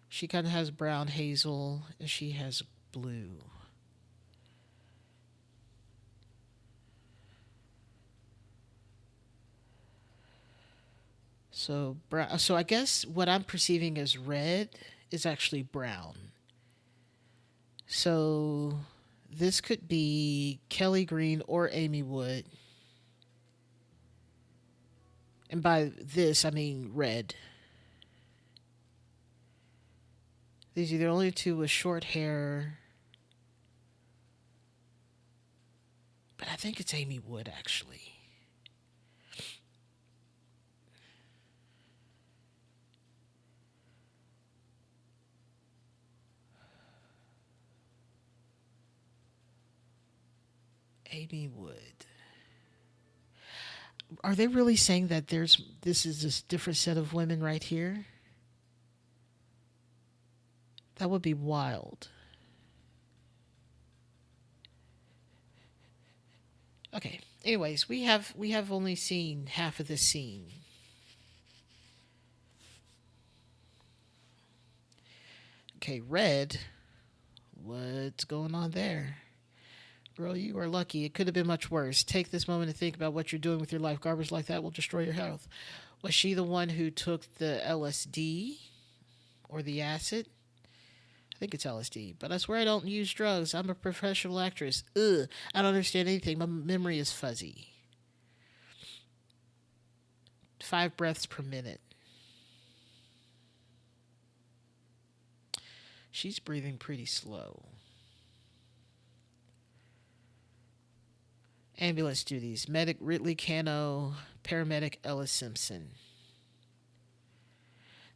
She kind of has brown hazel, and she has blue. So brown. So I guess what I'm perceiving as red is actually brown. So this could be Kelly Green or Amy Wood. And by this, I mean red. These are the only two with short hair. But I think it's Amy Wood, actually. Amy Wood. Are they really saying that this is this different set of women right here? That would be wild. Okay. Anyways, we have only seen half of this scene. Okay, Red. What's going on there? Girl, you are lucky. It could have been much worse. Take this moment to think about what you're doing with your life. Garbage like that will destroy your health. Was she the one who took the LSD or the acid? I think it's LSD. But I swear I don't use drugs. I'm a professional actress. Ugh. I don't understand anything. My memory is fuzzy. 5 breaths per minute. She's breathing pretty slow. Ambulance duties. Medic Ridley Cano. Paramedic Ellis Simpson.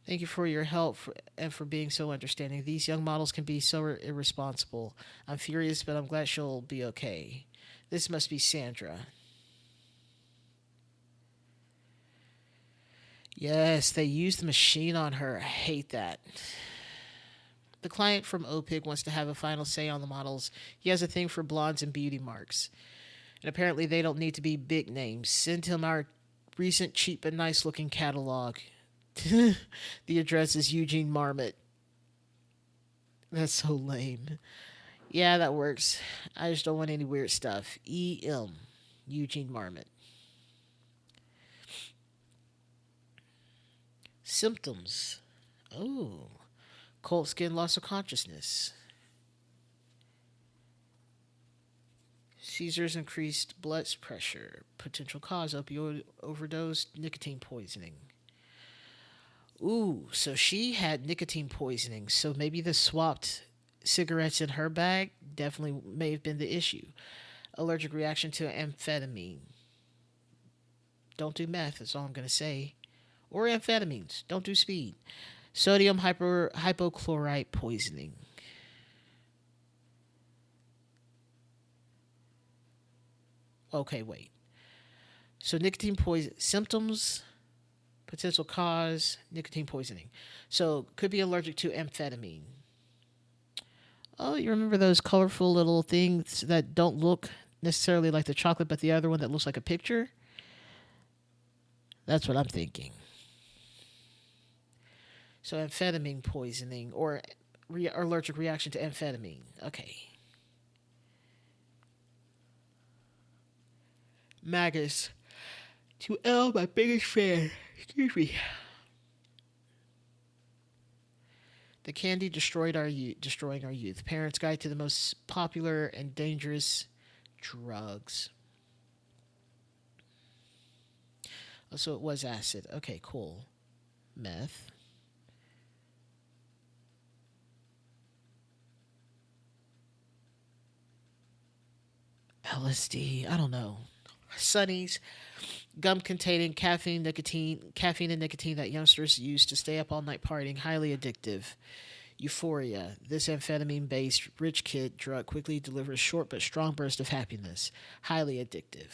Thank you for your help and for being so understanding. These young models can be so irresponsible. I'm furious, but I'm glad she'll be okay. This must be Sandra. Yes, they used the machine on her. I hate that. The client from OPIC wants to have a final say on the models. He has a thing for blondes and beauty marks. And apparently they don't need to be big names. Send him our recent cheap and nice looking catalog. The address is Eugene Marmot. That's so lame. Yeah, that works. I just don't want any weird stuff. EM. Eugene Marmot. Symptoms. Oh. Cold skin, loss of consciousness. Seizures, increased blood pressure. Potential cause opioid overdose, nicotine poisoning. Ooh, so she had nicotine poisoning. So maybe the swapped cigarettes in her bag definitely may have been the issue. Allergic reaction to amphetamine. Don't do meth, that's all I'm going to say. Or amphetamines. Don't do speed. Sodium hypochlorite poisoning. Okay, wait. So nicotine poison symptoms, potential cause, nicotine poisoning. So could be allergic to amphetamine. Oh, you remember those colorful little things that don't look necessarily like the chocolate, but the other one that looks like a picture? That's what I'm thinking. So amphetamine poisoning or allergic reaction to amphetamine. Okay. Magus. To L, my biggest fan. Excuse me. The candy destroyed our youth, destroying our youth. Parents' Guide to the Most Popular and Dangerous Drugs. Oh, so it was acid. Okay, cool. Meth. LSD. I don't know. Sunnies. Gum containing caffeine and nicotine that youngsters use to stay up all night partying. Highly addictive. Euphoria. This amphetamine based rich kid drug quickly delivers short but strong bursts of happiness. Highly addictive.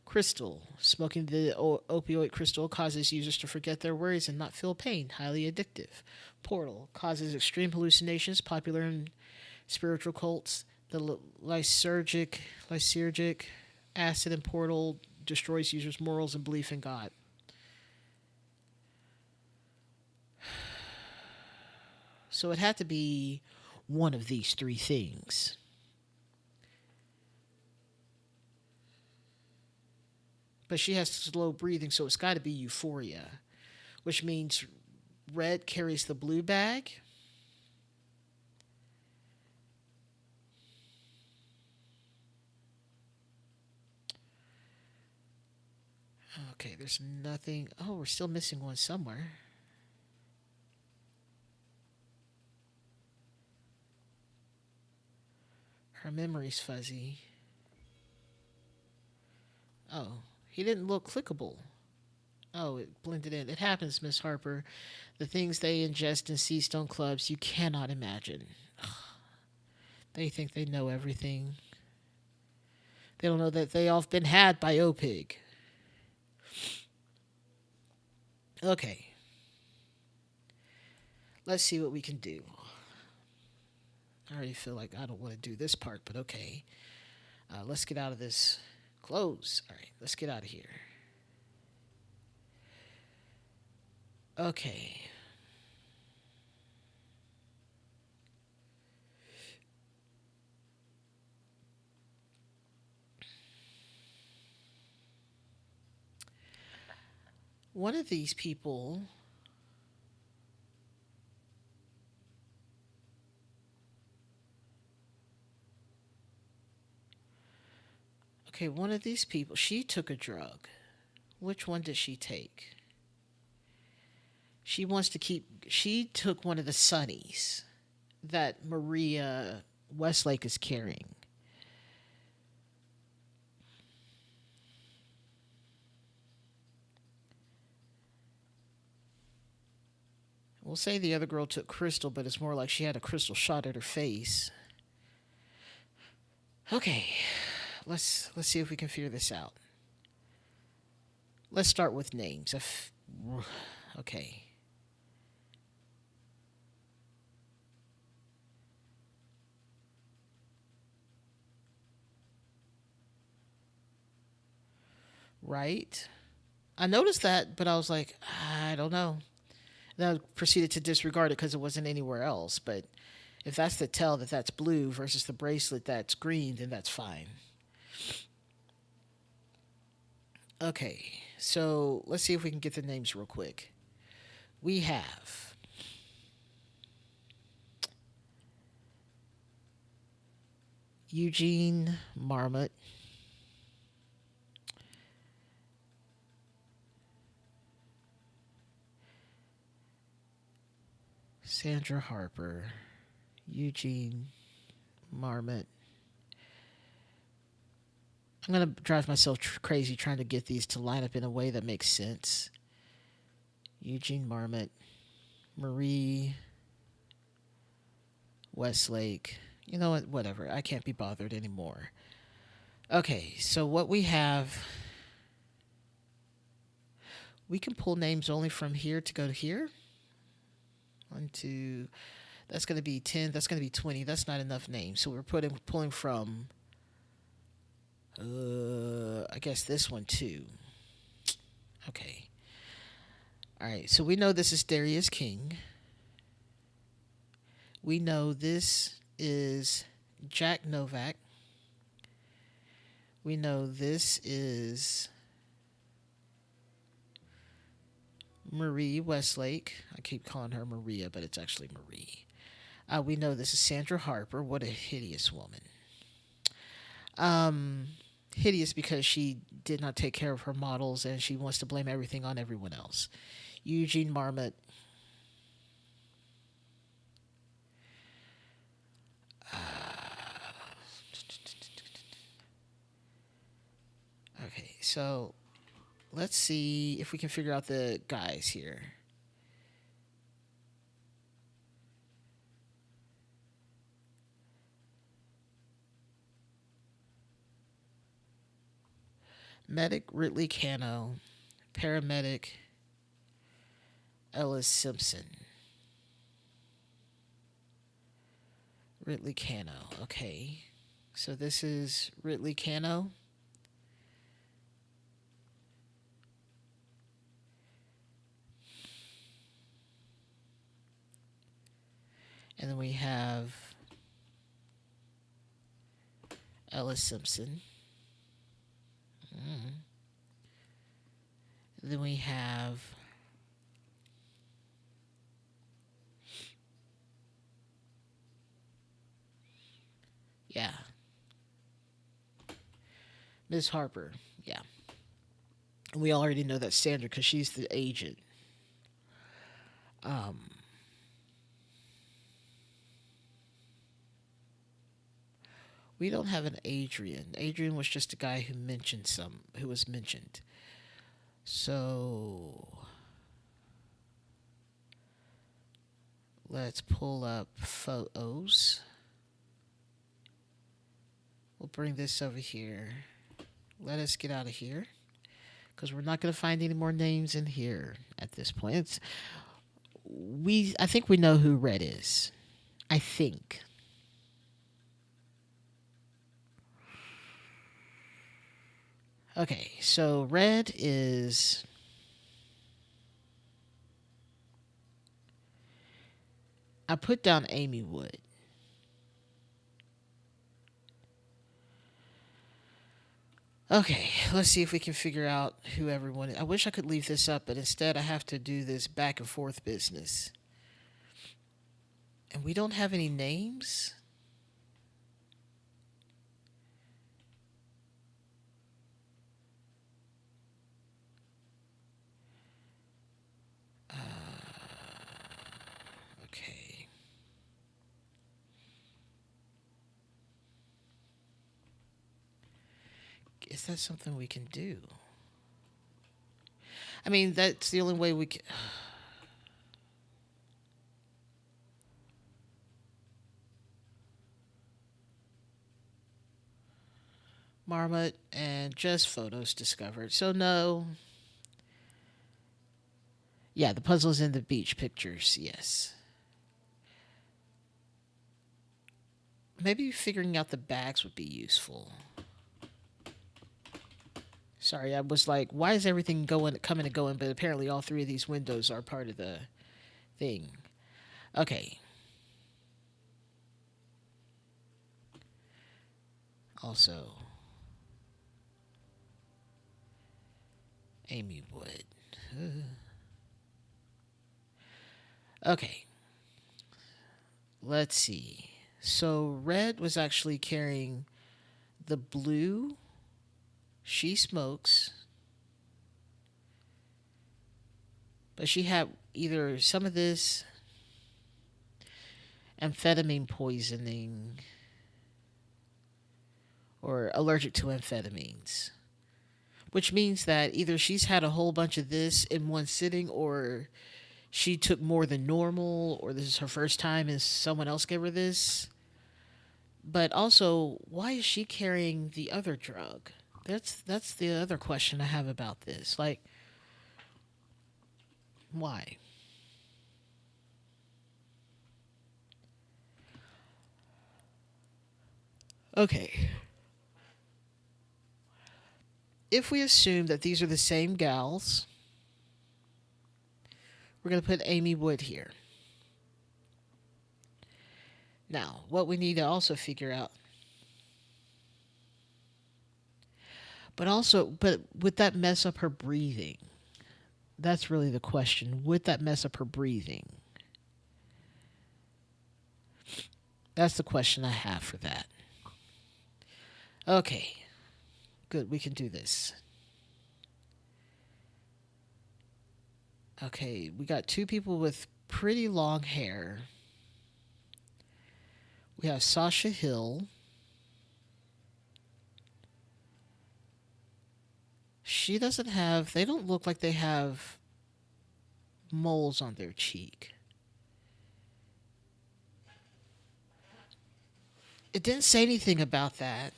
Crystal. Smoking the opioid crystal causes users to forget their worries and not feel pain. Highly addictive. Portal. Causes extreme hallucinations, popular in spiritual cults. The lysergic acid in Portal destroys users' morals and belief in God. So it had to be one of these three things. But she has slow breathing, so it's got to be euphoria, which means red carries the blue bag. Okay, there's nothing. Oh, we're still missing one somewhere. Her memory's fuzzy. Oh, he didn't look clickable. Oh, it blended in. It happens, Miss Harper. The things they ingest in Sea Stone clubs, you cannot imagine. They think they know everything. They don't know that they all been had by OPIG. Okay. Let's see what we can do. I already feel like I don't want to do this part, but okay. Let's get out of this. Close. All right, let's get out of here. Okay. One of these people. Okay, one of these people, she took a drug. Which one did she take? She took one of the Sunnies that Maria Westlake is carrying. We'll say the other girl took crystal, but it's more like she had a crystal shot at her face. Okay, let's see if we can figure this out. Let's start with names. Okay. Right. I noticed that, but I was like, I don't know. Then I proceeded to disregard it because it wasn't anywhere else. But if that's the tell that that's blue versus the bracelet that's green, then that's fine. Okay, so let's see if we can get the names real quick. We have Eugene Marmot, Sandra Harper, Eugene Marmot. I'm going to drive myself crazy trying to get these to line up in a way that makes sense. Eugene Marmot, Marie Westlake. You know what? Whatever. I can't be bothered anymore. Okay, so what we have, we can pull names only from here to go to here. 1, 2, that's going to be 10, that's going to be 20. That's not enough names. So we're pulling from, I guess this one too. Okay. All right, so we know this is Darius King. We know this is Jack Novak. We know this is Marie Westlake. I keep calling her Maria, but it's actually Marie. We know this is Sandra Harper. What a hideous woman. Hideous because she did not take care of her models and she wants to blame everything on everyone else. Eugene Marmot. Okay, so let's see if we can figure out the guys here. Medic Ridley Cano, paramedic Ellis Simpson. Ridley Cano, okay. So this is Ridley Cano. And then we have Ellis Simpson. Then we have yeah, Miss Harper. Yeah. And we already know that's Sandra because she's the agent. We don't have an Adrian. Adrian was just a guy who was mentioned. So let's pull up photos. We'll bring this over here. Let us get out of here because we're not going to find any more names in here at this point. I think we know who Red is. I think. Okay, so Red is I put down Amy Wood. Okay, let's see if we can figure out who everyone is. I wish I could leave this up, but instead I have to do this back and forth business. And we don't have any names? Okay. Is that something we can do? I mean, that's the only way we can. Marmot, and just photos discovered. So no. Yeah, the puzzle's in the beach pictures, yes. Maybe figuring out the bags would be useful. Sorry, I was like, why is everything going, coming and going? But apparently, all three of these windows are part of the thing. Okay. Also, Amy Wood. Okay. Let's see. So, Red was actually carrying the blue. She smokes. But she had either some of this amphetamine poisoning or allergic to amphetamines, which means that either she's had a whole bunch of this in one sitting, or she took more than normal, or this is her first time and someone else gave her this. But also, why is she carrying the other drug? That's the other question I have about this. Like, why? Okay. If we assume that these are the same gals, we're going to put Amy Wood here. Now, what we need to also figure out, but would that mess up her breathing? That's really the question. Would that mess up her breathing? That's the question I have for that. Okay. Good, we can do this. Okay, we got two people with pretty long hair. We have Sasha Hill. She doesn't have, they don't look like they have moles on their cheek. It didn't say anything about that.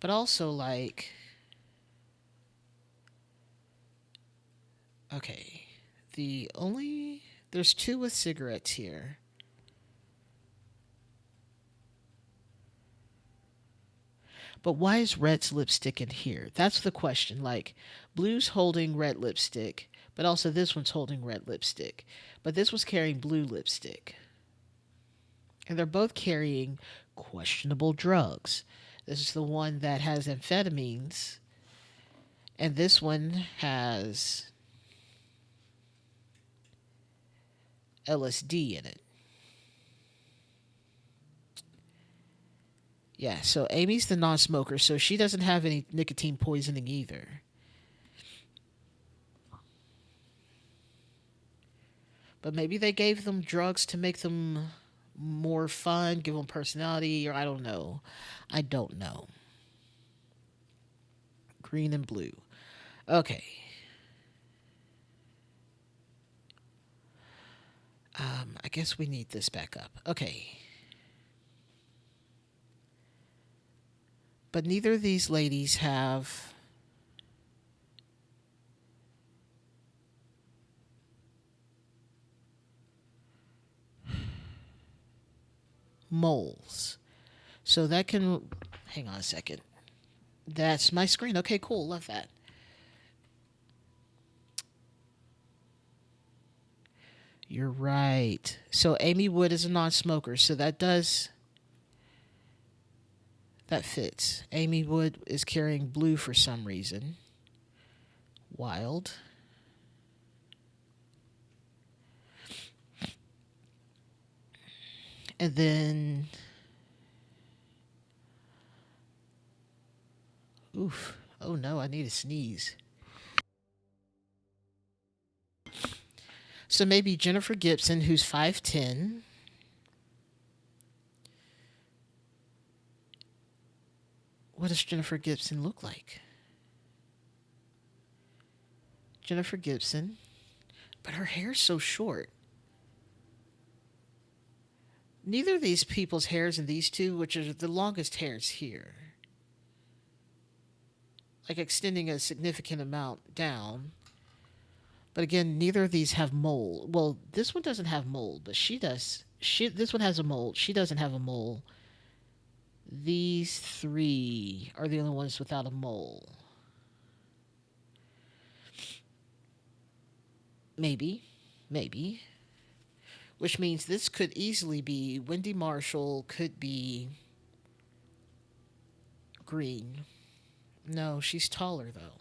But also, like, okay, there's two with cigarettes here. But why is Red's lipstick in here? That's the question. Like, Blue's holding red lipstick, but also this one's holding red lipstick. But this was carrying blue lipstick. And they're both carrying questionable drugs. This is the one that has amphetamines, and this one has LSD in it. Yeah, so Amy's the non smoker, so she doesn't have any nicotine poisoning either. But maybe they gave them drugs to make them more fun, give them personality, or I don't know. I don't know. Green and blue. Okay. I guess we need this back up. Okay. But neither of these ladies have moles. So that can, hang on a second. That's my screen. Okay, cool. Love that. You're right. So Amy Wood is a non-smoker, so that fits. Amy Wood is carrying blue for some reason. Wild. And then, oof. Oh no, I need a sneeze. So maybe Jennifer Gibson, who's 5'10". What does Jennifer Gibson look like? Jennifer Gibson. But her hair's so short. Neither of these people's hairs in these two, which are the longest hairs here. like extending a significant amount down. But again, neither of these have mold. Well, this one doesn't have mold, but she does. This one has a mold. She doesn't have a mole. These three are the only ones without a mole. Maybe, maybe. Which means this could easily be Wendy Marshall, could be Green. No, she's taller though.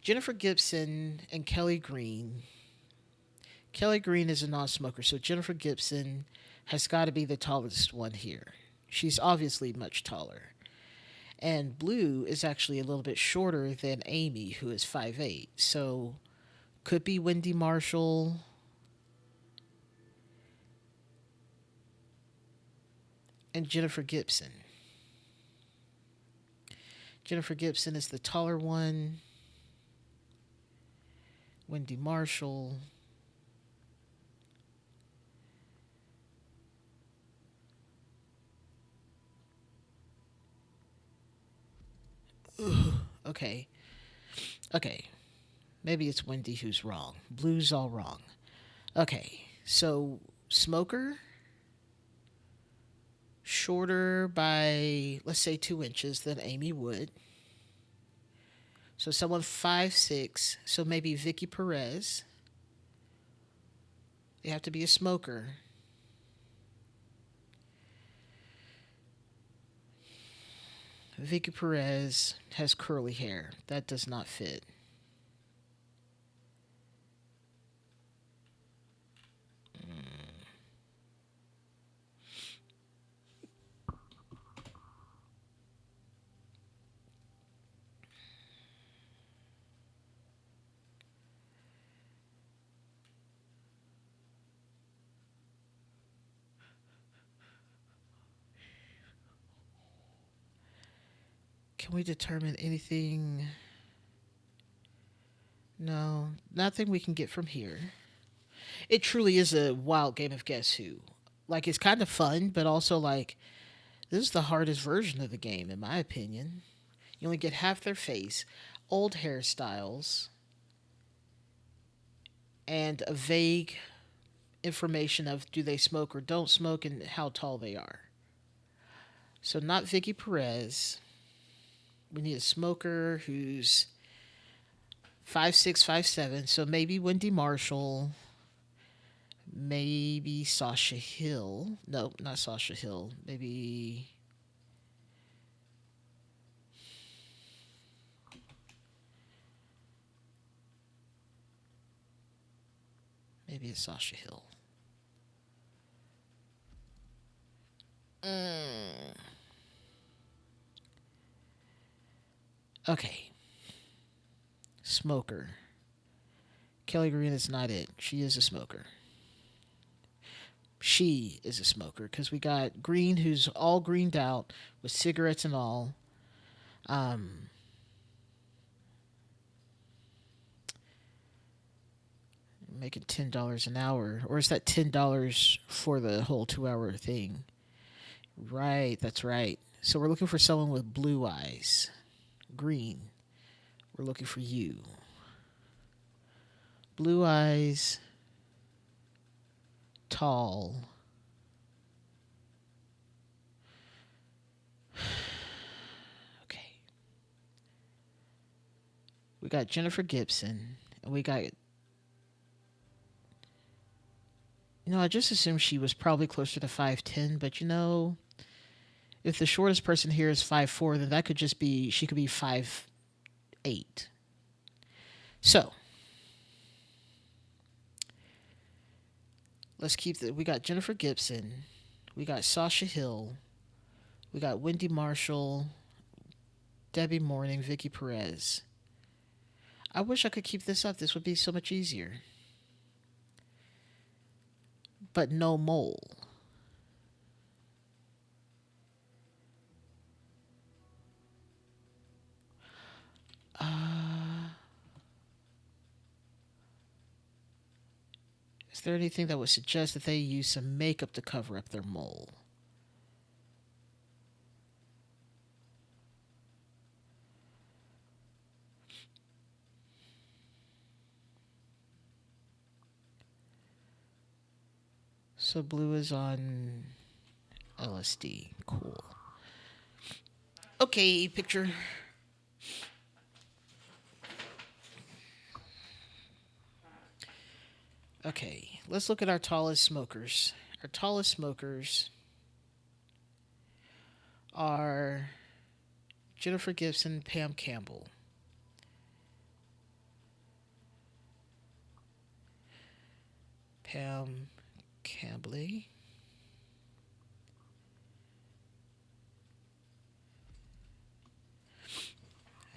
Jennifer Gibson and Kelly Green. Kelly Green is a non smoker, so Jennifer Gibson has got to be the tallest one here. She's obviously much taller. And Blue is actually a little bit shorter than Amy, who is 5'8". So could be Wendy Marshall. And Jennifer Gibson. Jennifer Gibson is the taller one. Wendy Marshall. Ugh. Okay. Okay. Maybe it's Wendy who's wrong. Blue's all wrong. Okay. So, smoker, shorter by, let's say, 2 inches than Amy Wood. So, someone 5'6". So, maybe Vicky Perez. They have to be a smoker. Vicky Perez has curly hair. That does not fit. Can we determine anything? No, nothing we can get from here. It truly is a wild game of Guess Who. Like, it's kind of fun, but also, like, this is the hardest version of the game, in my opinion. You only get half their face, old hairstyles, and a vague information of do they smoke or don't smoke and how tall they are. So, not Vicky Perez. We need a smoker who's 5'6", 5'7". So maybe Wendy Marshall. Maybe Sasha Hill. No, not Sasha Hill. Maybe it's Sasha Hill. Mm. Okay. Smoker. Kelly Green is not it. She is a smoker. She is a smoker because we got Green, who's all greened out with cigarettes and all. Um, Making $10 an hour, or is that $10 for the whole 2 hour thing? Right, that's right. So we're looking for someone with blue eyes. Green. We're looking for you. Blue eyes. Tall. Okay. We got Jennifer Gibson. And we got. I just assumed she was probably closer to 5'10", but if the shortest person here is 5'4", then that could just be, she could be 5'8". So, let's we got Jennifer Gibson, we got Sasha Hill, we got Wendy Marshall, Debbie Morning, Vicky Perez. I wish I could keep this up. This would be so much easier. But no mole. Is there anything that would suggest that they use some makeup to cover up their mole? So blue is on LSD. Cool. Okay, picture. Okay, let's look at our tallest smokers. Our tallest smokers are Jennifer Gibson, Pam Campbell. Pam Campbell.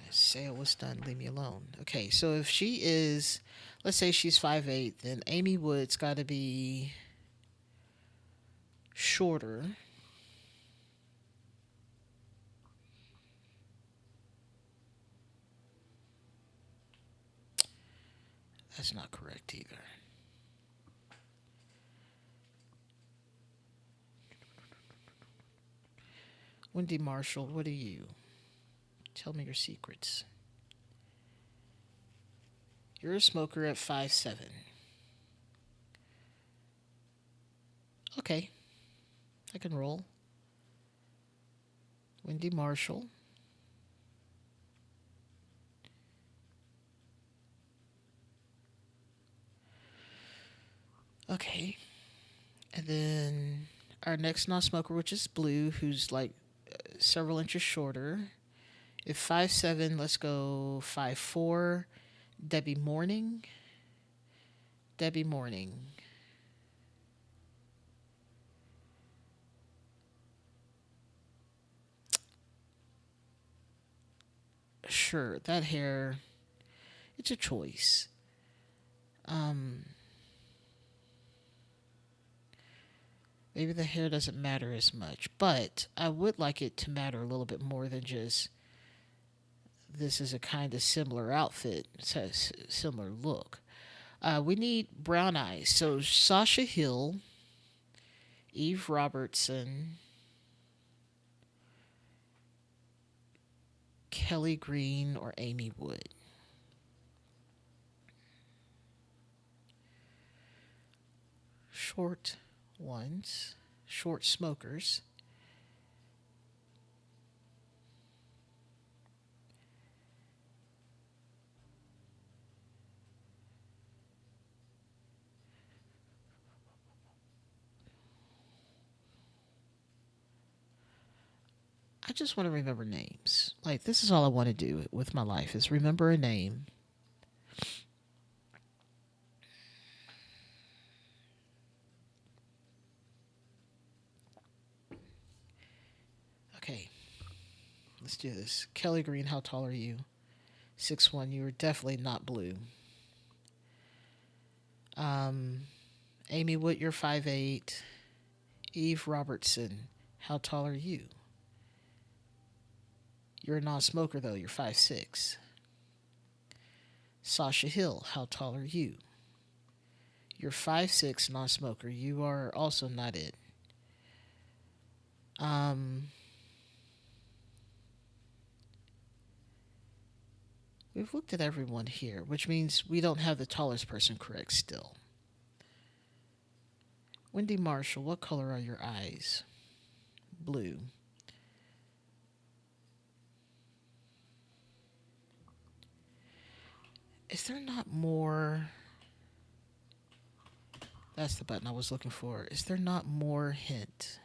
Sale was done. Leave me alone. Okay, so if she is, let's say she's 5'8", then Amy Wood's got to be shorter. That's not correct either. Wendy Marshall, what are you? Tell me your secrets. You're a smoker at 5'7". Okay, I can roll. Wendy Marshall. Okay. And then our next non-smoker, which is Blue, who's like several inches shorter. If 5'7", let's go 5'4". Debbie Morning. Debbie Morning. Sure, that hair, it's a choice. Um, Maybe the hair doesn't matter as much, but I would like it to matter a little bit more than just this is a kind of similar outfit, similar look. We need brown eyes. So Sasha Hill, Eve Robertson, Kelly Green, or Amy Wood. Short ones, short smokers. I just want to remember names. Like, this is all I want to do with my life is remember a name. Okay, let's do this. Kelly Green, how tall are you? 6'1". You are definitely not blue. Amy Wood, you're 5'8". Eve Robertson, how tall are you? You're a non-smoker though. You're 5'6". Sasha Hill, how tall are you? You're 5'6", non-smoker. You are also not it. We've looked at everyone here, which means we don't have the tallest person correct still. Wendy Marshall, what color are your eyes? Blue. Is there not more? That's the button I was looking for. Is there not more hint?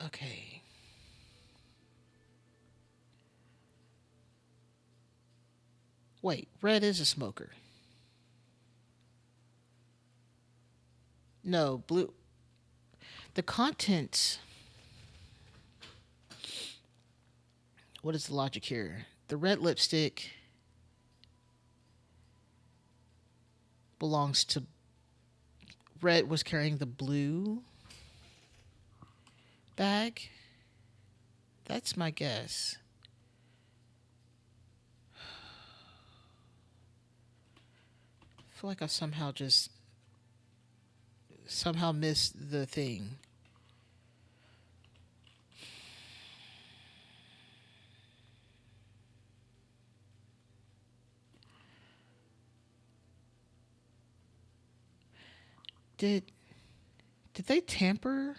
Okay. Wait, red is a smoker. No, blue. The contents. What is the logic here? The red lipstick belongs to. Red was carrying the blue bag. That's my guess. I feel like I somehow just somehow missed the thing. Did did they tamper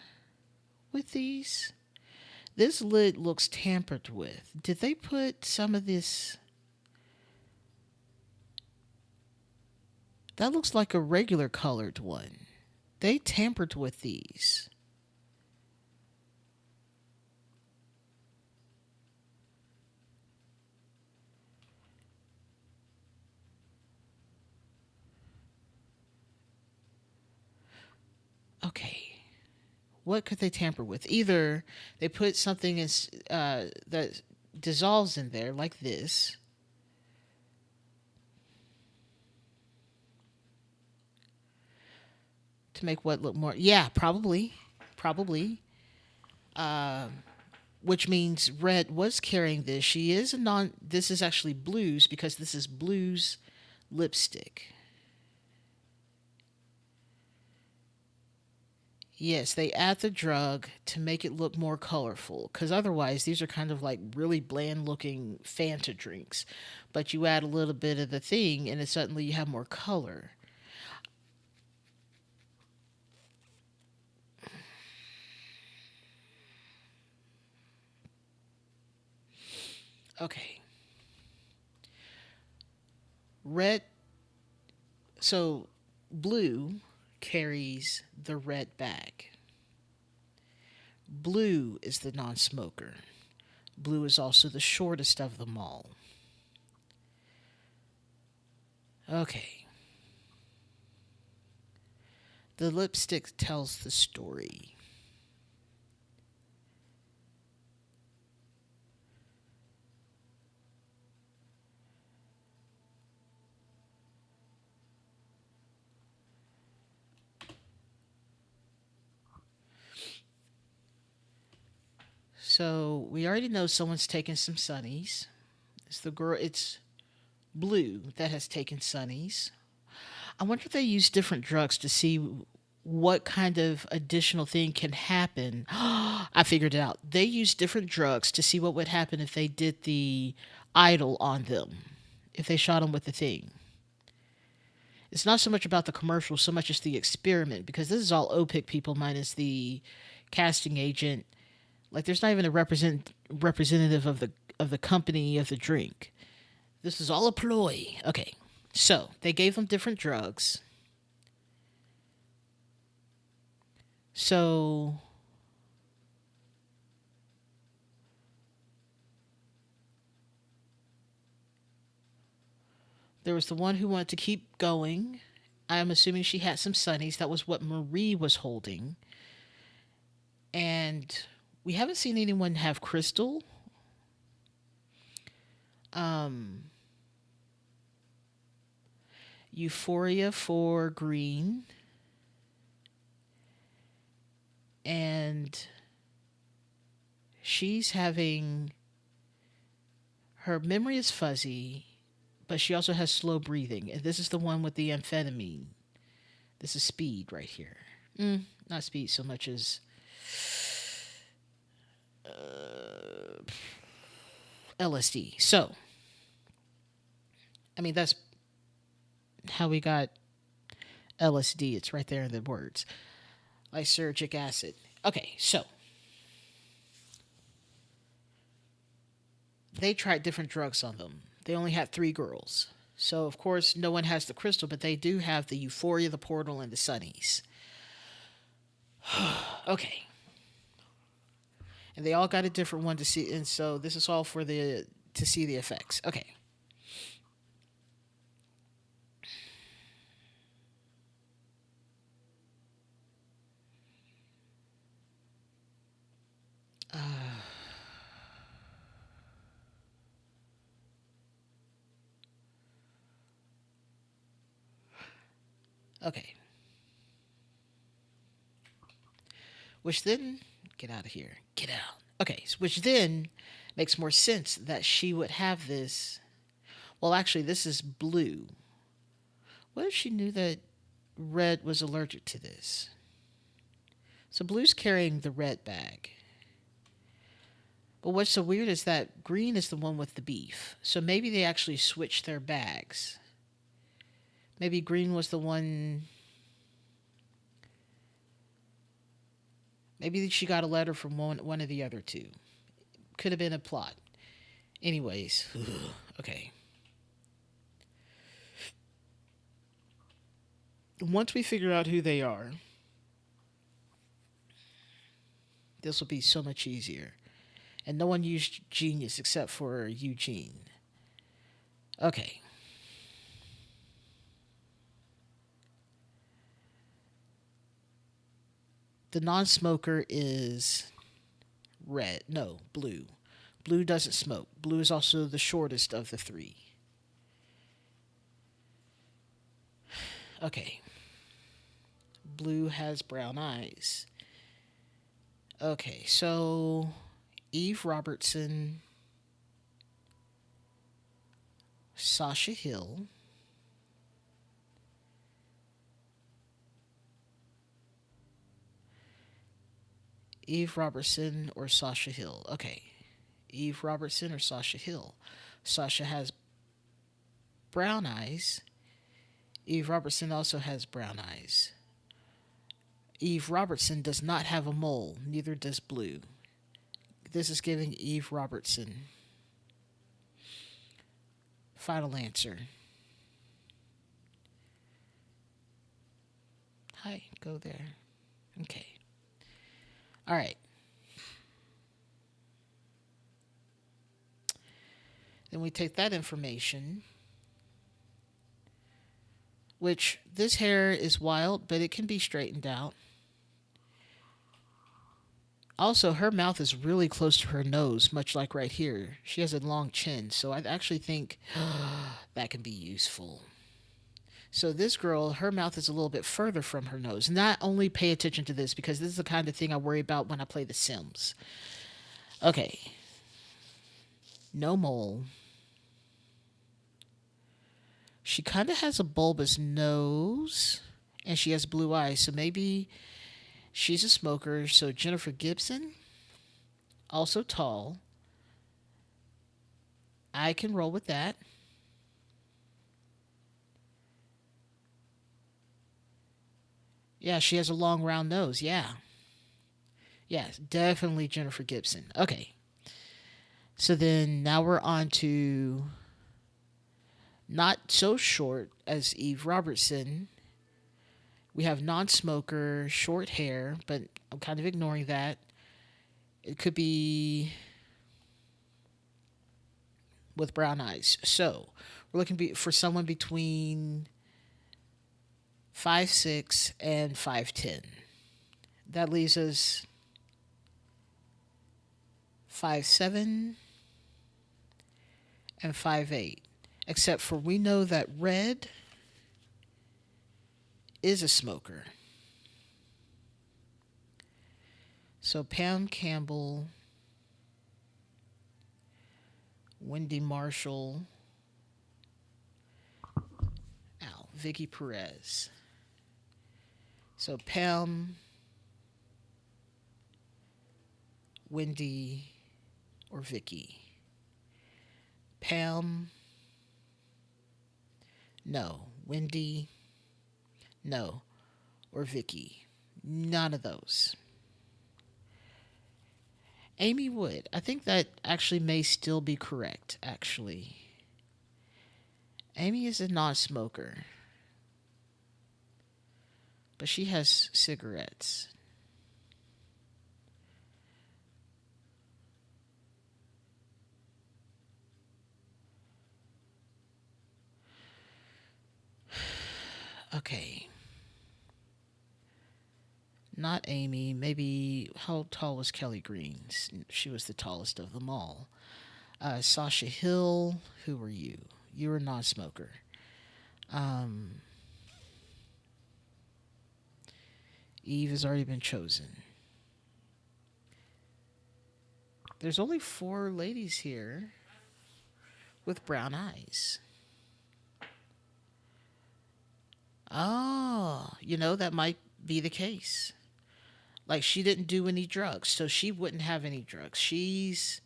with these? This lid looks tampered with. Did they put some of this? That looks like a regular colored one. They tampered with these. Okay. What could they tamper with? Either they put something that dissolves in there, like this, to make what look more. Yeah, probably. Probably. Uh, which means Red was carrying this. She is a non. This is actually Blues because this is Blues lipstick. Yes, they add the drug to make it look more colorful because otherwise these are kind of like really bland looking Fanta drinks. But you add a little bit of the thing and then suddenly you have more color. Okay. Red, so blue carries the red bag. Blue is the non smoker. Blue is also the shortest of them all. Okay. The lipstick tells the story. So we already know someone's taken some sunnies. It's the girl, it's Blue that has taken sunnies. I wonder if they use different drugs to see what kind of additional thing can happen. I figured it out. They use different drugs to see what would happen if they did the idol on them, if they shot them with the thing. It's not so much about the commercial, so much as the experiment, because this is all OPIC people minus the casting agent. Like, there's not even a representative of the company of the drink. This is all a ploy. Okay, so they gave them different drugs. So there was the one who wanted to keep going. I'm assuming she had some sunnies. That was what Marie was holding. And we haven't seen anyone have crystal. Um, Euphoria for green. And she's having her memory is fuzzy, but she also has slow breathing. And this is the one with the amphetamine. This is speed right here. Not speed so much as LSD. So, I mean, that's how we got LSD. It's right there in the words. Lysergic acid. Okay, so they tried different drugs on them. They only had 3 girls. So, of course, no one has the crystal, but they do have the Euphoria, the Portal, and the Sunnies. Okay. And they all got a different one to see. And so this is all for the to see the effects. Okay. Okay. Which then, get out of here. Get out. Okay. Which then makes more sense that she would have this. Well, actually, this is blue. What if she knew that red was allergic to this? So blue's carrying the red bag. But what's so weird is that green is the one with the beef. So maybe they actually switched their bags. Maybe green was the one. Maybe she got a letter from one of the other two. Could have been a plot. Anyways, okay. Once we figure out who they are, this will be so much easier. And no one used genius except for Eugene. Okay. The non smoker is red. No, blue. Blue doesn't smoke. Blue is also the shortest of the three. Okay. Blue has brown eyes. Okay, so Eve Robertson, Sasha Hill, Eve Robertson or Sasha Hill. Okay, Eve Robertson or Sasha Hill. Sasha has brown eyes. Eve Robertson also has brown eyes. Eve Robertson does not have a mole, neither does Blue. This is giving Eve Robertson. Final answer. Hi, go there. Okay. All right. Then we take that information, which this hair is wild, but it can be straightened out. Also, her mouth is really close to her nose, much like right here. She has a long chin, so I actually think that can be useful. So this girl, her mouth is a little bit further from her nose. Not only pay attention to this, because this is the kind of thing I worry about when I play The Sims. Okay. No mole. She kind of has a bulbous nose, and she has blue eyes, so maybe she's a smoker. So Jennifer Gibson, also tall. I can roll with that. Yeah, she has a long round nose. Yeah. Yes, definitely Jennifer Gibson. Okay. So then now we're on to not so short as Eve Robertson. We have non smoker, short hair, but I'm kind of ignoring that. It could be with brown eyes. So we're looking for someone between 5'6" and 5'10". That leaves us 5'7" and 5'8". Except for we know that red is a smoker. So Pam Campbell, Wendy Marshall, Vicky Perez. So Pam, Wendy, or Vicky. Pam, no. Wendy, no. Or Vicky. None of those. Amy Wood. I think that actually may still be correct, actually. Amy is a non-smoker. But she has cigarettes. Okay. Not Amy. Maybe, how tall was Kelly Green? She was the tallest of them all. Sasha Hill. Who were you? You were a non-smoker. Eve has already been chosen. There's only 4 ladies here with brown eyes. Oh, that might be the case. Like she didn't do any drugs, so she wouldn't have any drugs. She's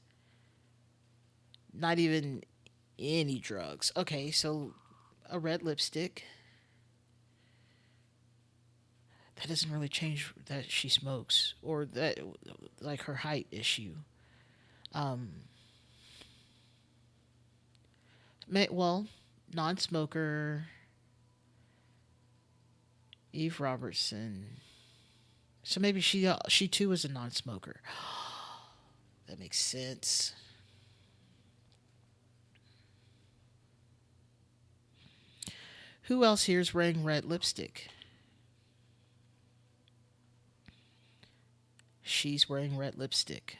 not even any drugs. Okay, so a red lipstick. That doesn't really change that she smokes or that like her height issue. Um, well, non-smoker, Eve Robertson. So maybe she too was a non-smoker. That makes sense. Who else here is wearing red lipstick? She's wearing red lipstick.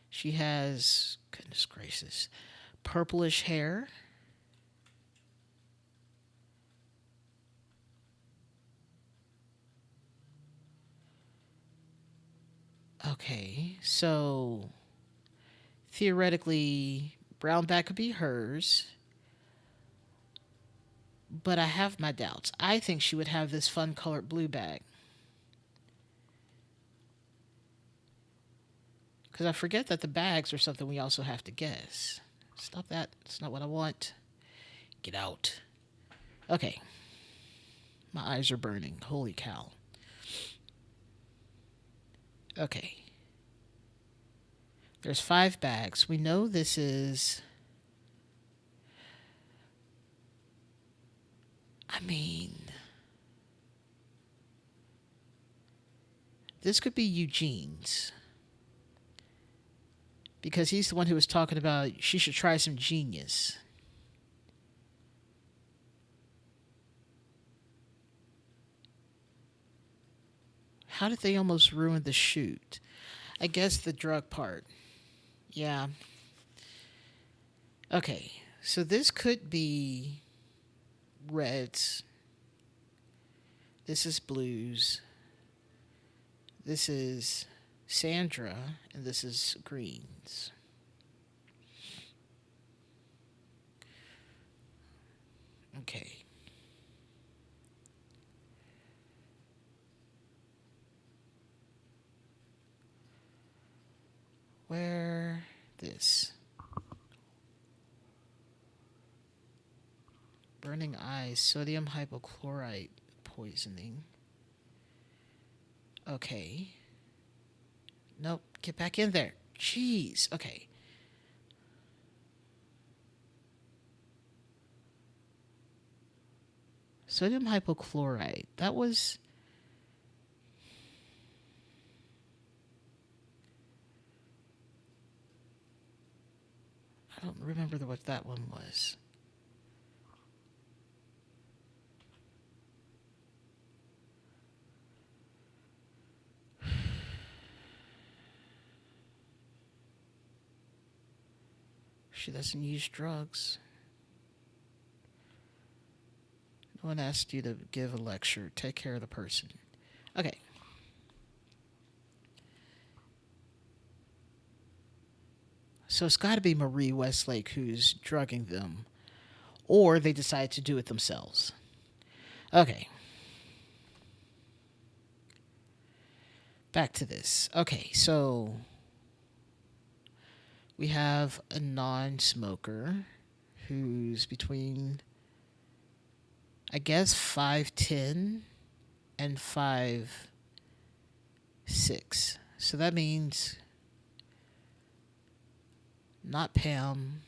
She has, goodness gracious, purplish hair. Okay, so theoretically, brown bag could be hers, but I have my doubts. I think she would have this fun colored blue bag. Because I forget that the bags are something we also have to guess. Stop that. It's not what I want. Get out. Okay. My eyes are burning. Holy cow. Okay. There's 5 bags. We know this is. I mean. This could be Eugene's. Because he's the one who was talking about she should try some genius. How did they almost ruin the shoot? I guess the drug part. Yeah. Okay. So this could be reds. This is blues. This is Sandra. And this is greens. Okay. Where this? Burning eyes, sodium hypochlorite poisoning. Okay. Nope, get back in there. Jeez, okay. Sodium hypochlorite. That was. I don't remember what that one was. She doesn't use drugs. No one asked you to give a lecture. Take care of the person. Okay. So it's got to be Marie Westlake who's drugging them. Or they decide to do it themselves. Okay. Back to this. Okay, so we have a non-smoker who's between, I guess, 5'10" and 5'6". So that means not Pam,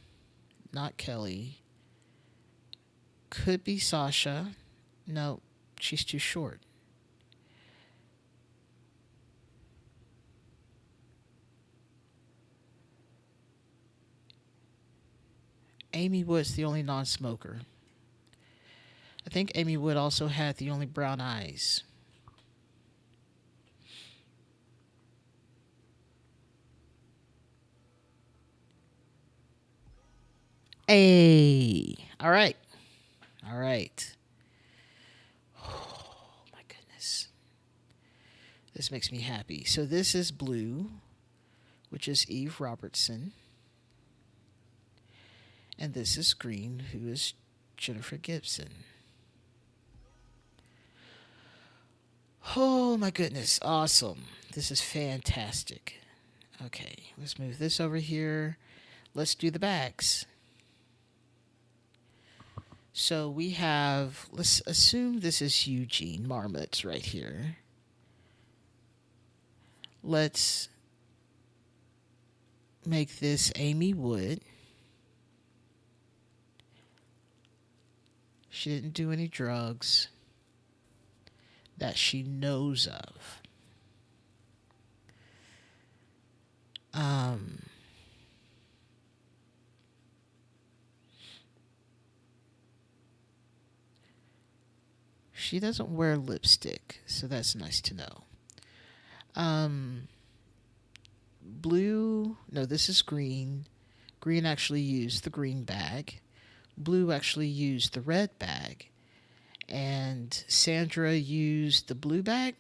not Kelly. Could be Sasha. No, she's too short. Amy Wood's the only non-smoker. I think Amy Wood also had the only brown eyes. Hey, all right, all right. Oh my goodness, this makes me happy. So this is blue, which is Eve Robertson, and this is green, who is Jennifer Gibson. Oh my goodness. Awesome. This is fantastic. Okay, let's move this over here. Let's do the bags. So we have, let's assume this is Eugene Marmots right here. Let's make this Amy Wood. She didn't do any drugs that she knows of. She doesn't wear lipstick, so that's nice to know. Blue, no, this is green. Green actually used the green bag. Blue actually used the red bag. And Sandra used the blue bag.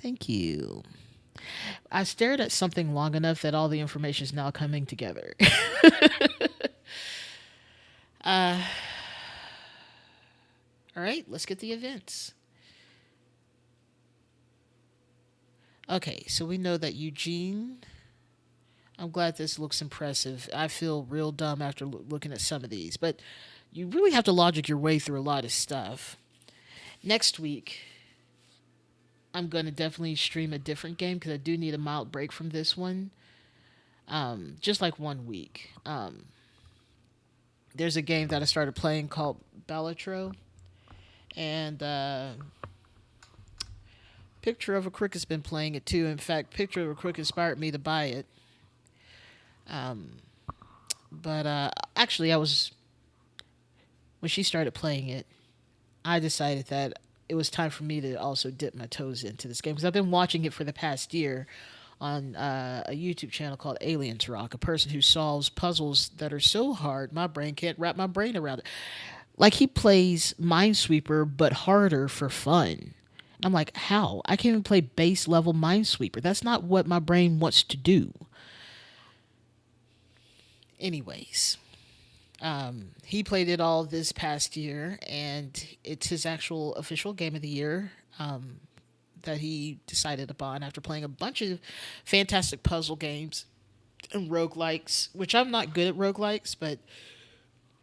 Thank you. I stared at something long enough that all the information is now coming together. All right, let's get the events. Okay, so we know that Eugene. I'm glad this looks impressive. I feel real dumb after looking at some of these, but you really have to logic your way through a lot of stuff. Next week, I'm going to definitely stream a different game because I do need a mild break from this one. Just like 1 week. There's a game that I started playing called Bellatro, and Picture of a Crook has been playing it too. In fact, Picture of a Crook inspired me to buy it. But actually, when she started playing it, I decided that it was time for me to also dip my toes into this game because I've been watching it for the past year on a YouTube channel called Aliens Rock, a person who solves puzzles that are so hard my brain can't wrap my brain around it. Like he plays Minesweeper, but harder for fun. I'm like, how? I can't even play base level Minesweeper. That's not what my brain wants to do. Anyways, he played it all this past year, and it's his actual official game of the year that he decided upon after playing a bunch of fantastic puzzle games and roguelikes, which I'm not good at roguelikes, but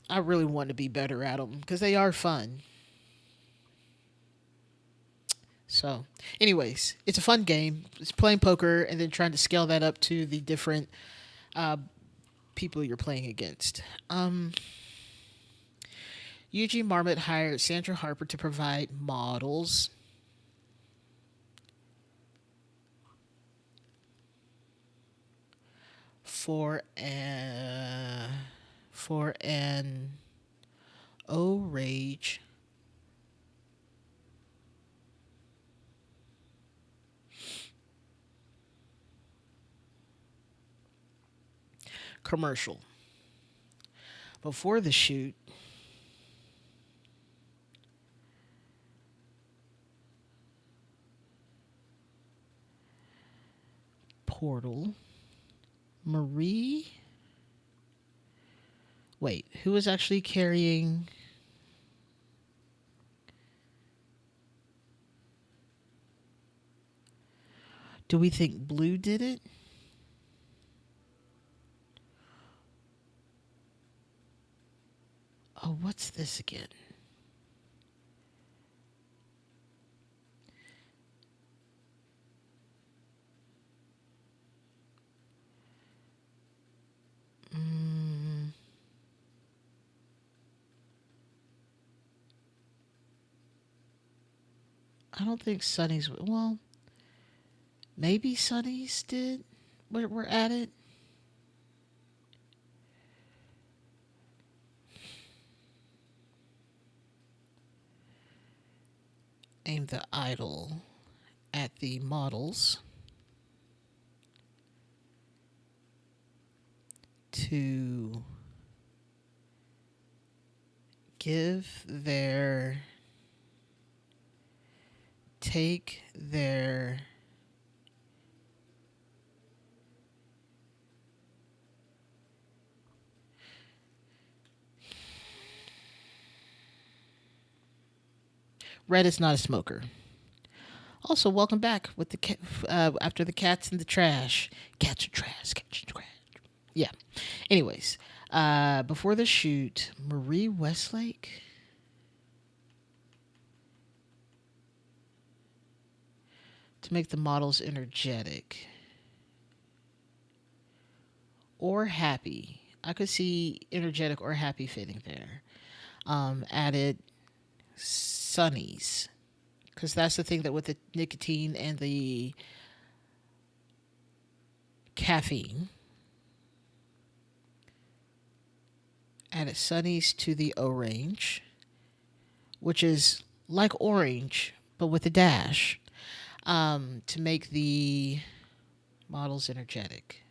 I really want to be better at them because they are fun. So, anyways, it's a fun game. It's playing poker and then trying to scale that up to the different people you're playing against. Eugene Marmot hired Sandra Harper to provide models. For an O-Rage commercial. Before the shoot, Portal, Marie. Wait, who was actually carrying? Do we think Blue did it? Oh, what's this again? I don't think Sonny's. Well, maybe Sonny's did. We're at it. Aim the idol at the models to give their take their Red is not a smoker. Also, welcome back with the after the cats in the trash. Cats are trash. Cats are trash. Yeah. Anyways, before the shoot, Marie Westlake. To make the models energetic or happy. I could see energetic or happy fitting there. Added sunnies, because that's the thing that with the nicotine and the caffeine. Added sunnies to the orange, which is like orange but with a dash, to make the models energetic.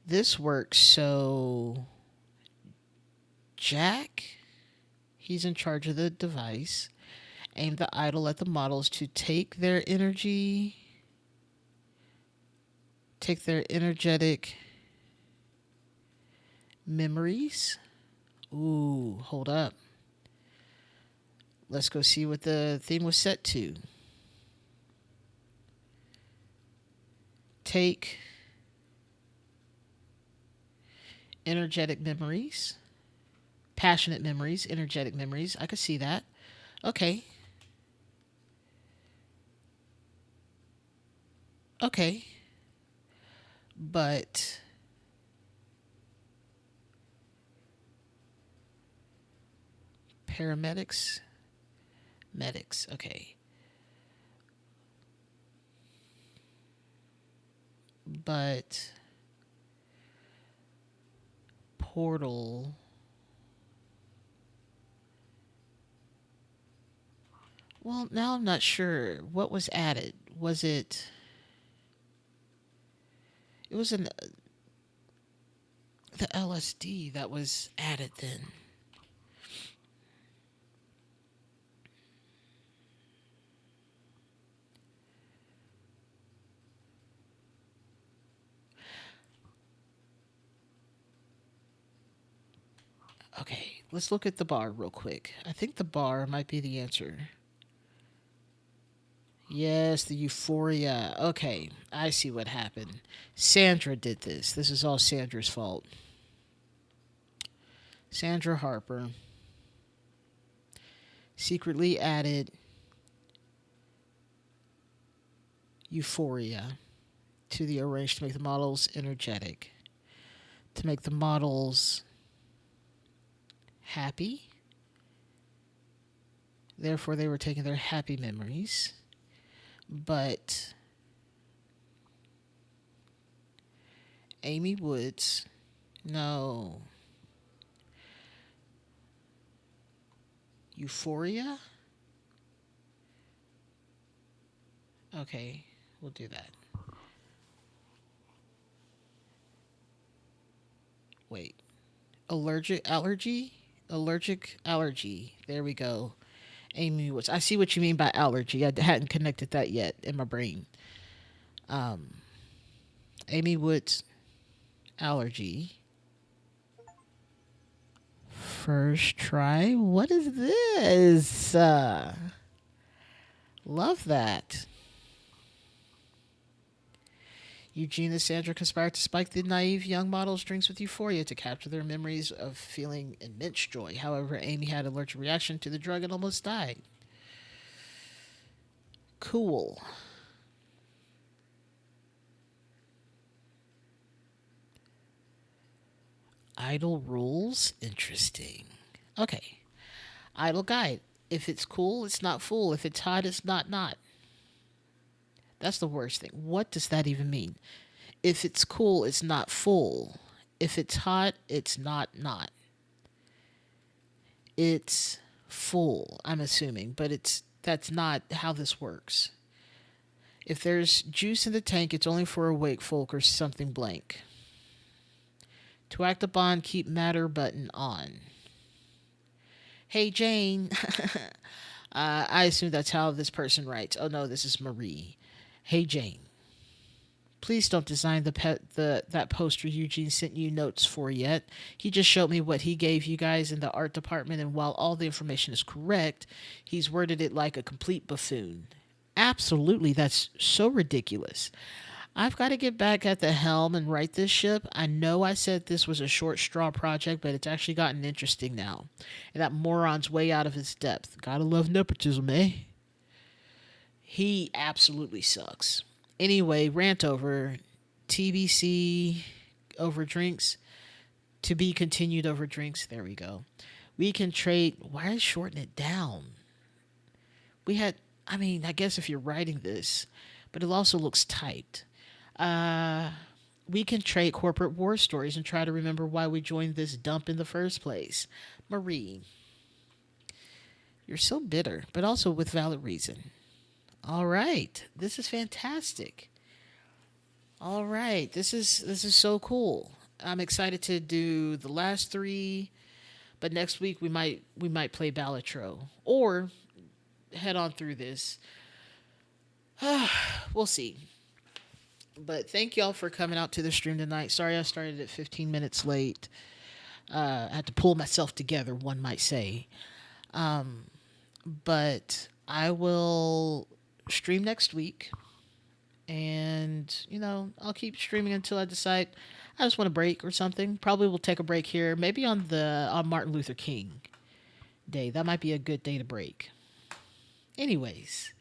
This works so Jack, he's in charge of the device, aim the idol at the models to take their energy, take their energetic memories. Ooh, hold up. Let's go see what the theme was set to. Take energetic memories, passionate memories, energetic memories. I could see that. Okay. Okay. But paramedics, medics. Okay. But portal. Well, now I'm not sure what was added. Was it? It was the LSD that was added then. Okay, let's look at the bar real quick. I think the bar might be the answer. Yes, the euphoria. Okay, I see what happened. Sandra did this. This is all Sandra's fault. Sandra Harper secretly added euphoria to the orange to make the models energetic, to make the models happy. Therefore, they were taking their happy memories. But Amy Woods, no. Euphoria? Okay, we'll do that. Wait. Allergic allergy. There we go. Amy Woods. I see what you mean by allergy. I hadn't connected that yet in my brain. Amy Woods allergy. First try. What is this? Love that. Eugene and Sandra conspired to spike the naive young model's drinks with euphoria to capture their memories of feeling immense joy. However, Amy had an allergic reaction to the drug and almost died. Cool. Idle rules? Interesting. Okay. Idle guide. If it's cool, it's not full. If it's hot, it's not. That's the worst thing. What does that even mean? If it's cool, it's not full. If it's hot, it's not. It's full, I'm assuming, but that's not how this works. If there's juice in the tank, it's only for awake folk or something blank. To act upon, keep matter button on. Hey, Jane. I assume that's how this person writes. Oh, no, this is Marie. Hey, Jane. please don't design the that poster Eugene sent you notes for yet. He just showed me what he gave you guys in the art department, and while all the information is correct, he's worded it like a complete buffoon. Absolutely, that's so ridiculous. I've got to get back at the helm and right this ship. I know I said this was a short straw project, but it's actually gotten interesting now. And that moron's way out of his depth. Gotta love nepotism, eh? He absolutely sucks. Anyway, rant over. TBC over drinks. To be continued over drinks. There we go. We can trade. Why shorten it down? We had. I mean, I guess if you're writing this, but it also looks typed. Uh, we can trade corporate war stories and try to remember why we joined this dump in the first place. Marie, you're so bitter, but also with valid reason. All right, this is fantastic. All right, this is so cool. I'm excited to do the last three, but next week we might play Ballatro or head on through this. We'll see. But thank y'all for coming out to the stream tonight. Sorry I started at 15 minutes late. I had to pull myself together, one might say. But I will stream next week. And, I'll keep streaming until I decide I just want a break or something. Probably will take a break here. Maybe on Martin Luther King Day. That might be a good day to break. Anyways,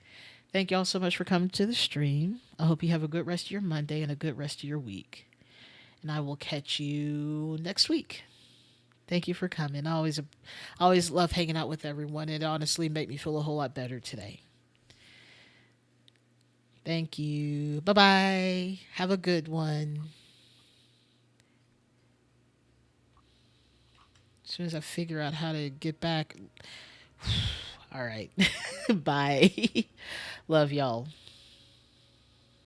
thank y'all so much for coming to the stream. I hope you have a good rest of your Monday and a good rest of your week. And I will catch you next week. Thank you for coming. I always love hanging out with everyone. It honestly made me feel a whole lot better today. Thank you. Bye-bye. Have a good one. As soon as I figure out how to get back. All right. Bye. Love y'all.